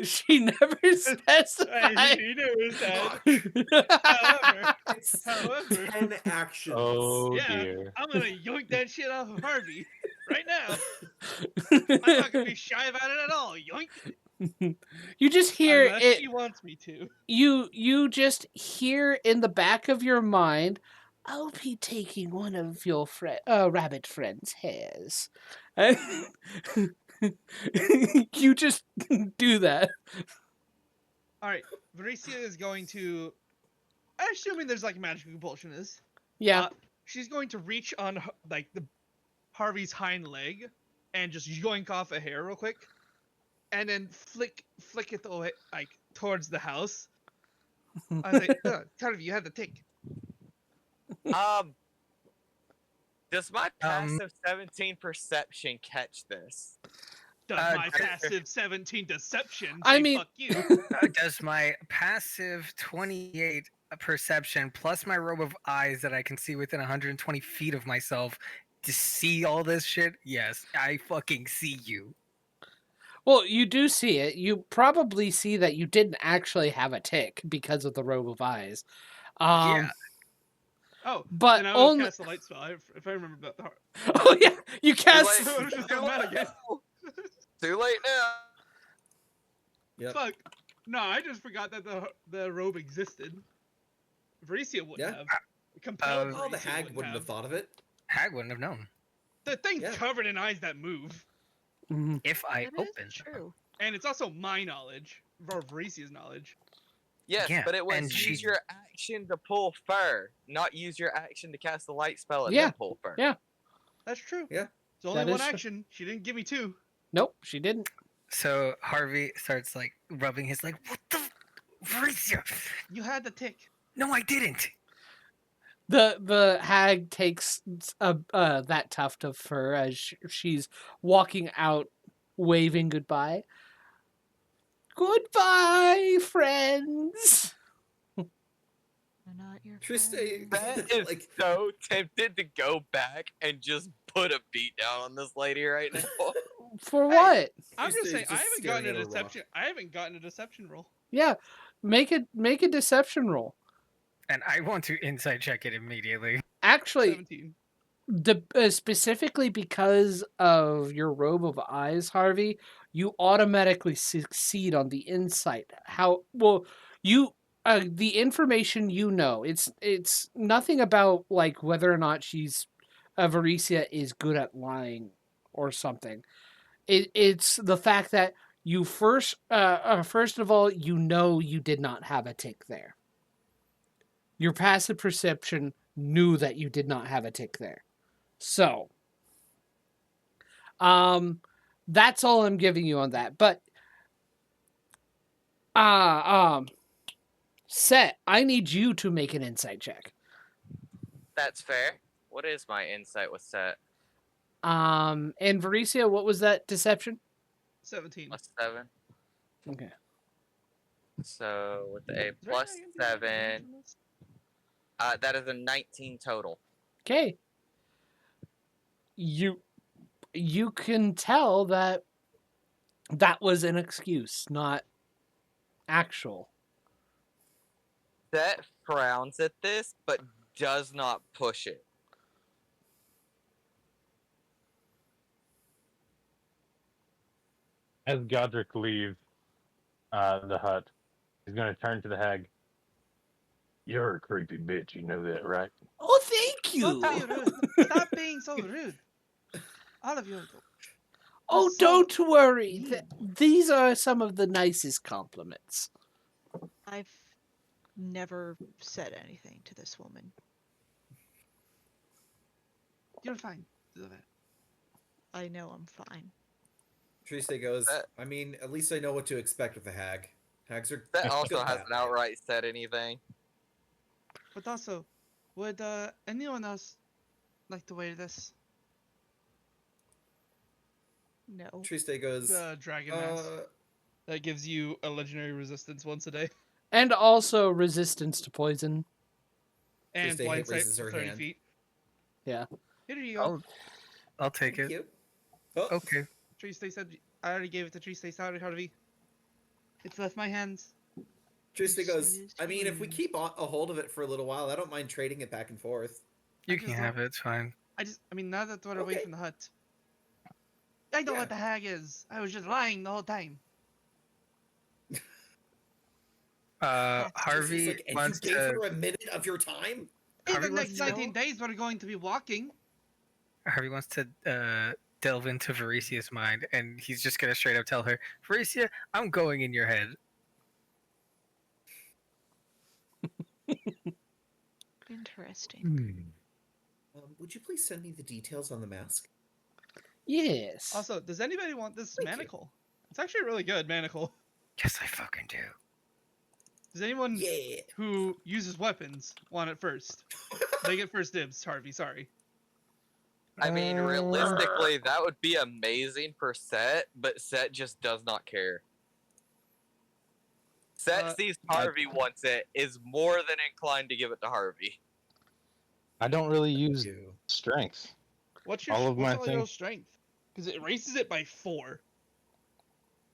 She never specified. He knows that. Fuck. However, It's However. 10 actions. Oh Yeah. dear. I'm gonna yoink that shit off of Harvey right now. I'm not gonna be shy about it at all. Yoink. You just hear Unless it. she wants me to. You just hear in the back of your mind, "I'll be taking one of your rabbit friend's hairs." You just do that. All right, Varicia is going to. I'm assuming there's like magic compulsion is. Yeah. She's going to reach on like the Harvey's hind leg and just yoink off a hair real quick, and then flick it away like towards the house. I was like, Harvey, you had the tick. Does my passive 17 perception catch this? Does my passive 17 deception I say mean- fuck you? Does my passive 28 perception plus my robe of eyes that I can see within 120 feet of myself to see all this shit? Yes, I fucking see you. Well, you do see it. You probably see that you didn't actually have a tick because of the robe of eyes. Yeah. Oh, But then I will only. cast the light spell if I remember that. Oh yeah, you cast. Too I was just doing that again. Too late now. Yep. Fuck. No, I just forgot that the robe existed. Varicia wouldn't Yeah. have. Compelled. Oh, the Varicia hag wouldn't have thought of it. Hag wouldn't have known The thing's Yeah. covered in eyes that move, Mhm. if I That is opened. true. and it's also my knowledge or Varicia's knowledge. Yes, Yeah, but it was and use she- your action to pull fur, not use your action to cast the light spell and Yeah, then pull fur. yeah. That's true. Yeah. It's only That one is true. action. She didn't give me two. Nope, she didn't. So Harvey starts like rubbing his leg. What the? Varicia? You had the tick. No, I didn't. The hag takes that tuft of fur as she's walking out, waving goodbye. Goodbye, friends. They're not your Triste, friends. That is like, so tempted to go back and just put a beat down on this lady right now. For Hey. what? I'm just Triste saying is I just haven't staring gotten a at a rock. deception. I haven't gotten a deception roll. Yeah, make a deception roll. And I want to inside check it immediately. Actually, 17. specifically because of your robe of eyes, Harvey, you automatically succeed on the insight. How well you the information you know. It's nothing about like whether or not she's Varicia is good at lying or something. It's the fact that you first of all you know you did not have a tick there. Your passive perception knew that you did not have a tick there. So, that's all I'm giving you on that. But, Set, I need you to make an insight check. That's fair. What is my insight with set? And Varicia, what was that deception? 17. Plus 7. Okay. So with the A Is there plus anything I can do 7, from this? that is a 19 total. Okay. You can tell that was an excuse, not actual. Set frowns at this, but does not push it. As Godric leaves the hut, he's going to turn to the hag. You're a creepy bitch, you know that, right? Oh, thank you. Don't be rude. Stop being so rude. All of you. Oh, so don't worry. mean. These are some of the nicest compliments. I've never said anything to this woman. You're fine. I know I'm fine. Triste goes, That- I mean, at least I know what to expect with a hag. Hags are That good also that hasn't way. outright said anything. But also, would anyone else like to wear this? No. Triste goes, The dragon mask that gives you a legendary resistance once a day And also resistance to poison. and Tuesday blind sight raises for her 30 hand. feet. Yeah. Here you go. I'll take thank it. you. Oh, Okay. Triste said I already gave it to Triste. Sorry, Harvey. It's left my hands. Triste goes, Yes, I mean, if we please. keep a hold of it for a little while, I don't mind trading it back and forth. You I can just have it. It's fine. I mean, now that we're away Okay. from the hut, I know Yeah. what the hag is. I was just lying the whole time. Harvey It's like, and wants you gave to. her a minute of your time? In Harvey the wants next to- 19 days, we're going to be walking. Harvey wants to delve into Varisia's mind, and he's just gonna straight up tell her, Varisia, I'm going in your head. Interesting. Would you please send me the details on the mask? Yes. Also, does anybody want this Thank you. manacle? It's actually a really good manacle. Yes, I fucking do. Does anyone Yeah. who uses weapons want it first? They get first dibs, Harvey. Sorry. I mean, realistically, that would be amazing for Set, but Set just does not care. Set sees Harvey wants it, is more than inclined to give it to Harvey. I don't really use You. strength. What's your All of my your things- strength? Because it raises it by 4.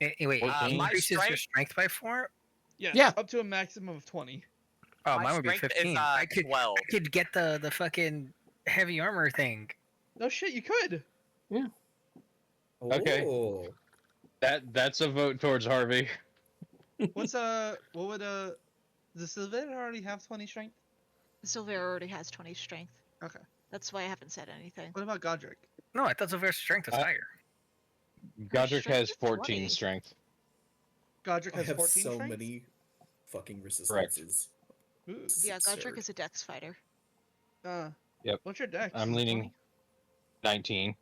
Wait, it 14? My increases your strength- strength by 4? Yes, Yeah. up to a maximum of 20. Oh, My mine would be strength 15. is I could 12. get the fucking heavy armor thing. No shit, you could. Okay. Oh. That's a vote towards Harvey. What would does Sylvain already have 20 strength? Silver already has 20 strength. Okay. That's why I haven't said anything. What about Godric? No, I thought Zovair's strength was higher. Godric strength has is 14 20. strength. Godric I has have 14 so strength? many fucking resistances. Ooh. This is Yeah, Godric absurd. is a dex fighter. Yep. What's your dex? I'm leaning 19.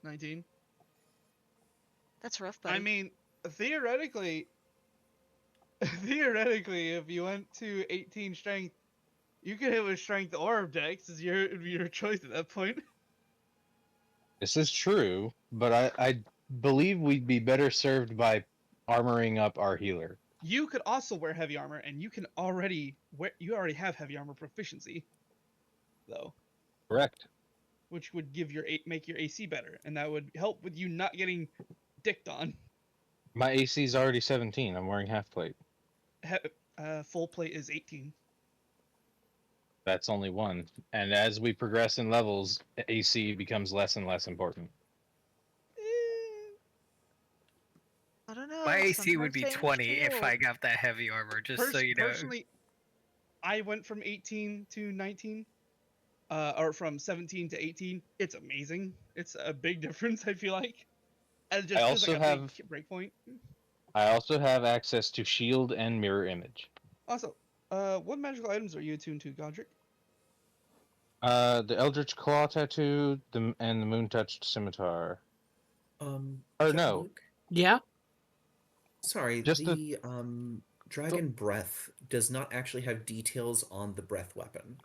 19. That's rough, buddy. I mean, theoretically, if you went to 18 strength, you could hit with strength or dex. Is your choice at that point. This is true, but I believe we'd be better served by armoring up our healer. You could also wear heavy armor, and you already have heavy armor proficiency, though, Correct. which would make your AC better, and that would help with you not getting dicked on. My AC is already 17. I'm wearing half plate. Full plate is 18. That's only one. And as we progress in levels, AC becomes less and less important. I don't know. My AC would sometimes be things 20 if heal. I got that heavy armor, just so you know. Personally, I went from 18 to 19, or from 17 to 18. It's amazing. It's a big difference, I feel like. And it just I feels also like a have- big breakpoint. I also have access to shield and mirror image. Also, what magical items are you attuned to, Godric? The Eldritch Claw tattoo, and the Moon Touched Scimitar. Or no. Luke? Yeah. Sorry, Just the dragon breath does not actually have details on the breath weapon.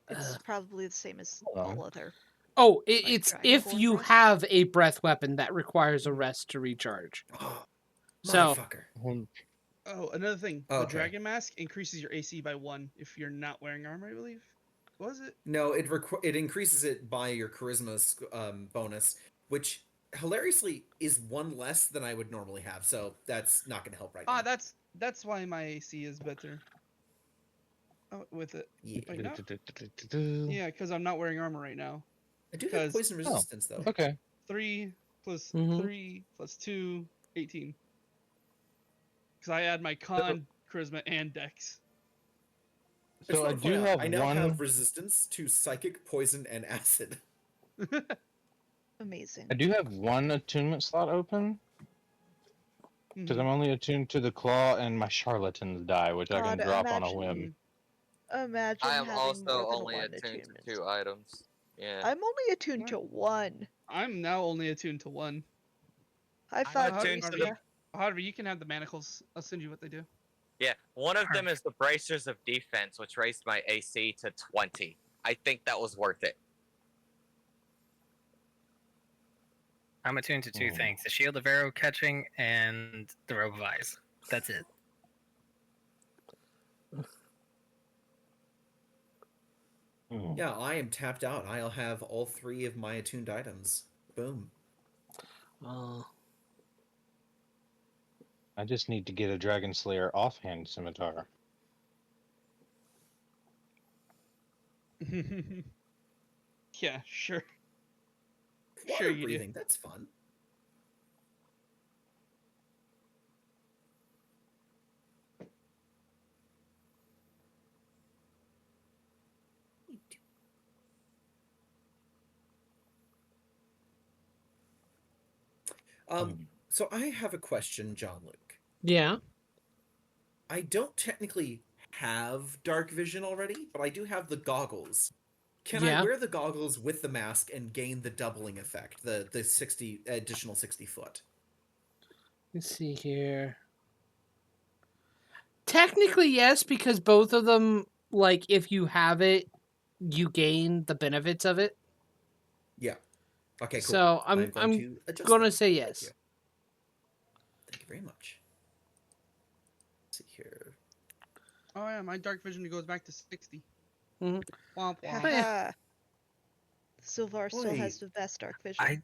It's probably the same as Hold on. all other. Oh, Like it's if Dragonborn you breath? have a breath weapon that requires a rest to recharge. So- Motherfucker. Oh, another thing. Oh, The okay. dragon mask increases your AC by 1 if you're not wearing armor, I believe. What was it? No, it increases it by your charisma bonus, which hilariously is 1 less than I would normally have. So that's not going to help right now. That's why my AC is better. Oh, with it. Yeah. Wait, no? Yeah, because I'm not wearing armor right now. I do have 'Cause- poison resistance though. Okay. 3 plus Mhm. 3 plus 2, 18. Because I add my con, charisma, and dex. I just So I wanna do point out, have I now one. have resistance to psychic, poison, and acid. Amazing. I do have one attunement slot open because Mhm. I'm only attuned to the claw and my charlatan's die, which I can God, drop on a whim. Imagine I am having also more than only one attuned to attunement. 2 items. Yeah. I'm only attuned to 1. I'm now only attuned to 1. High I'm five, attuned to Marisa. However, you can have the manacles. I'll send you what they do. Yeah, one of them is the Bracers of Defense, which raised my AC to 20. I think that was worth it. I'm attuned to 2 Oh. things: the shield of arrow catching and the robe of eyes. That's it. Hmm. Yeah, I am tapped out. I'll have all 3 of my attuned items. Boom. I just need to get a Dragon Slayer offhand scimitar. Yeah, sure. Water Sure you do. breathing, that's fun. So I have a question, John Luke. Yeah. I don't technically have dark vision already, but I do have the goggles. Can I Yeah. wear the goggles with the mask and gain the doubling effect, the 60 additional 60 foot? Let's see here. Technically, yes, because both of them, like, if you have it, you gain the benefits of it. Yeah. Okay, cool. So I'm going to adjust gonna them. say Thank yes. you. Thank you very much. Let's see here. Oh yeah, my dark vision goes back to 60. Mhm. Womp womp. Haha. Silvar still Wait. has the best dark vision.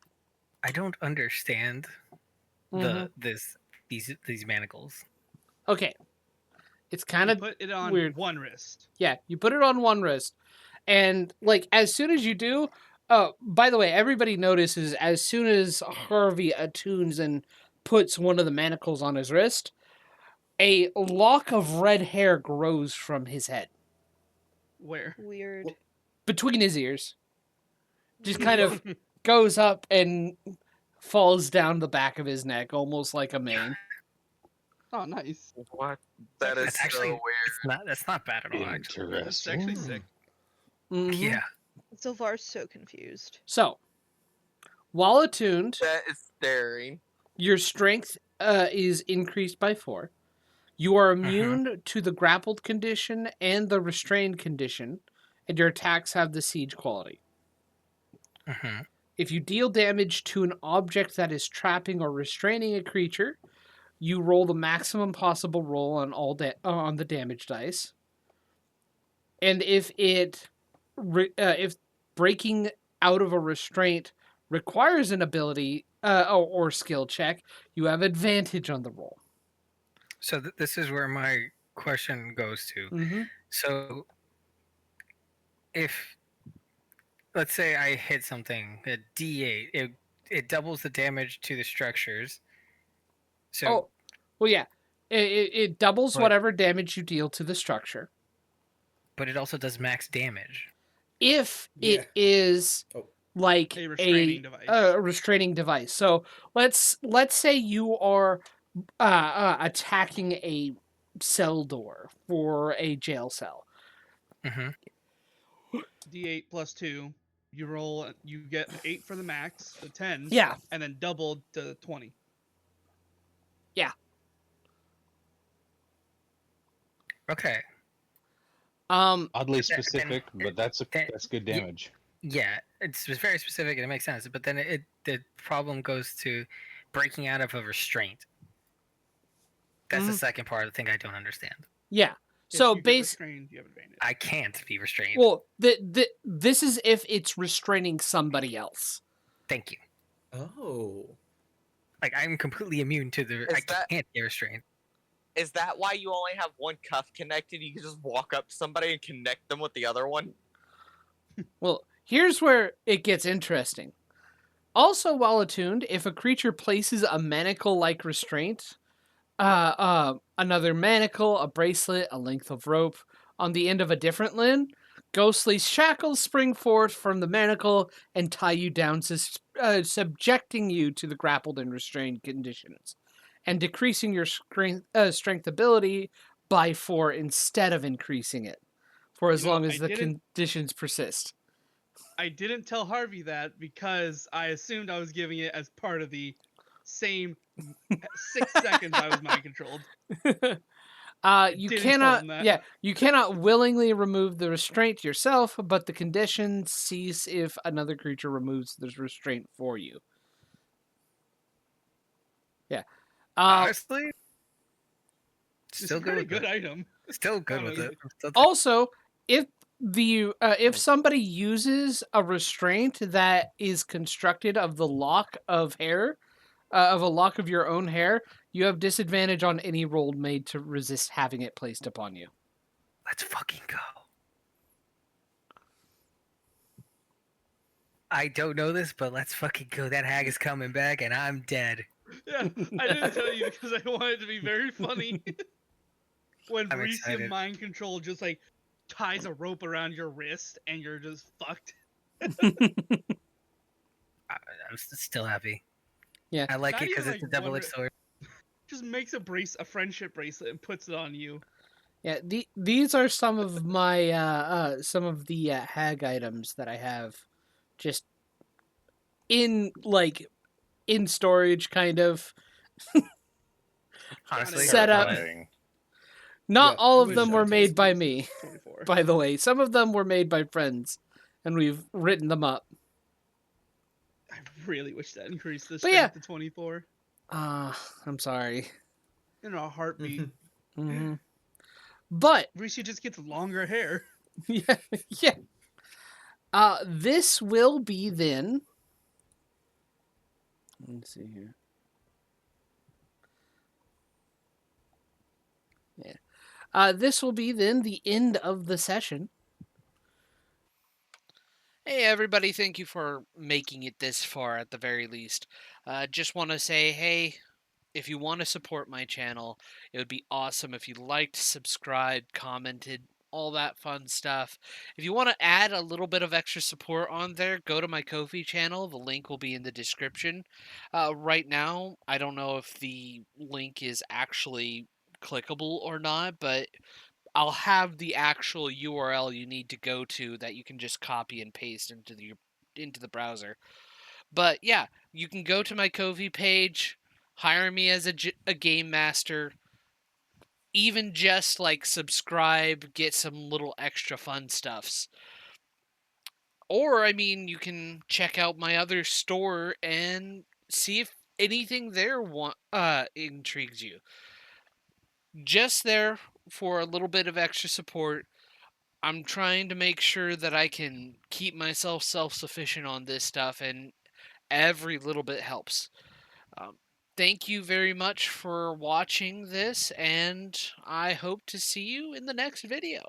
I don't understand Mhm. these manacles. Okay. It's kind You of put it on weird. one wrist. Yeah, you put it on one wrist, and like as soon as you do, by the way, everybody notices as soon as Harvey attunes and puts one of the manacles on his wrist, a lock of red hair grows from his head Where? Weird. Well- between his ears. Just kind of goes up and falls down the back of his neck, almost like a mane. Oh, nice. What? That is That's so actually weird. that's not bad at all. Actually. That's actually sick. Mhm. Yeah. Silvar's so confused. So, while attuned, That is staring. your strength is increased by 4. You are immune to the grappled condition and the restrained condition, and your attacks have the siege quality. hmm If you deal damage to an object that is trapping or restraining a creature, you roll the maximum possible roll on on the damage dice. And if if breaking out of a restraint requires an ability or skill check, you have advantage on the roll. So this is where my question goes to. Mm-hmm. So, if let's say I hit something a D8, it doubles the damage to the structures. So, Oh, well, yeah. It doubles But- whatever damage you deal to the structure. but it also does max damage. If Yeah. it is Oh. like A restraining device. a restraining device. So let's say you are attacking a cell door for a jail cell. hmm D8 plus 2. You roll. You get 8 for the max, the 10. Yeah. And then doubled to 20. Okay. Oddly then- specific, but that's then- good ye- damage. Yeah, it's very specific and it makes sense. But then the problem goes to breaking out of a restraint. That's the second part of the thing I don't understand. Yeah. If So you get base restrained, you have advantage. I can't be restrained. well, this is if it's restraining somebody else. Thank you. Oh. Like I'm completely immune to the. Is I that- can't get restrained. Is that why you only have one cuff connected? You can just walk up to somebody and connect them with the other one? Well, here's where it gets interesting. Also, while attuned, if a creature places a manacle-like restraint, another manacle, a bracelet, a length of rope on the end of a different limb, ghostly shackles spring forth from the manacle and tie you down, subjecting you to the grappled and restrained conditions, and decreasing your strength ability by 4 instead of increasing it, for as You know, long as I the didn't- conditions persist. I didn't tell Harvey that because I assumed I was giving it as part of the same 6 seconds I was mind controlled. You didn't tell cannot, him that. yeah, you cannot willingly remove the restraint yourself, but the conditions cease if another creature removes the restraint for you. Yeah. Honestly, It's still a good. pretty With good it. item. Still good with it. honestly. I'm still Also, if somebody uses a restraint that is constructed of the lock of hair, of a lock of your own hair, you have disadvantage on any roll made to resist having it placed upon you. Let's fucking go. I don't know this, but let's fucking go. That hag is coming back, and I'm dead. Yeah, I didn't tell you because I wanted it to be very funny. When I'm Borislav excited. mind control just like ties a rope around your wrist and you're just fucked. I'm still happy. I like Not it because even, it's a like, double-edged sword. Just makes a friendship bracelet and puts it on you. Yeah, these are some of my some of the hag items that I have, just in storage, kind of Honestly, set up. Terrifying. Not Yeah, all I of wish them I were could made by squeeze me, 24. by the way. Some of them were made by friends, and we've written them up. I really wish that increased the But yeah. strength to 24 I'm sorry. in a heartbeat. hmm But Rishi just gets longer hair. yeah, yeah. This will be then. Let's see here. Yeah. This will be then the end of the session. Hey everybody, thank you for making it this far at the very least. Just want to say, hey, if you want to support my channel, it would be awesome if you liked, subscribed, commented, all that fun stuff. If you want to add a little bit of extra support on there, go to my Ko-fi channel. The link will be in the description. Right now, I don't know if the link is actually clickable or not, but I'll have the actual URL you need to go to that you can just copy and paste into the browser. But yeah, you can go to my Ko-fi page, hire me as a game master, even just like subscribe, get some little extra fun stuffs. Or I mean, you can check out my other store and see if anything there intrigues you. Just there for a little bit of extra support. I'm trying to make sure that I can keep myself self-sufficient on this stuff, and every little bit helps. Um, Thank you very much for watching this, and I hope to see you in the next video.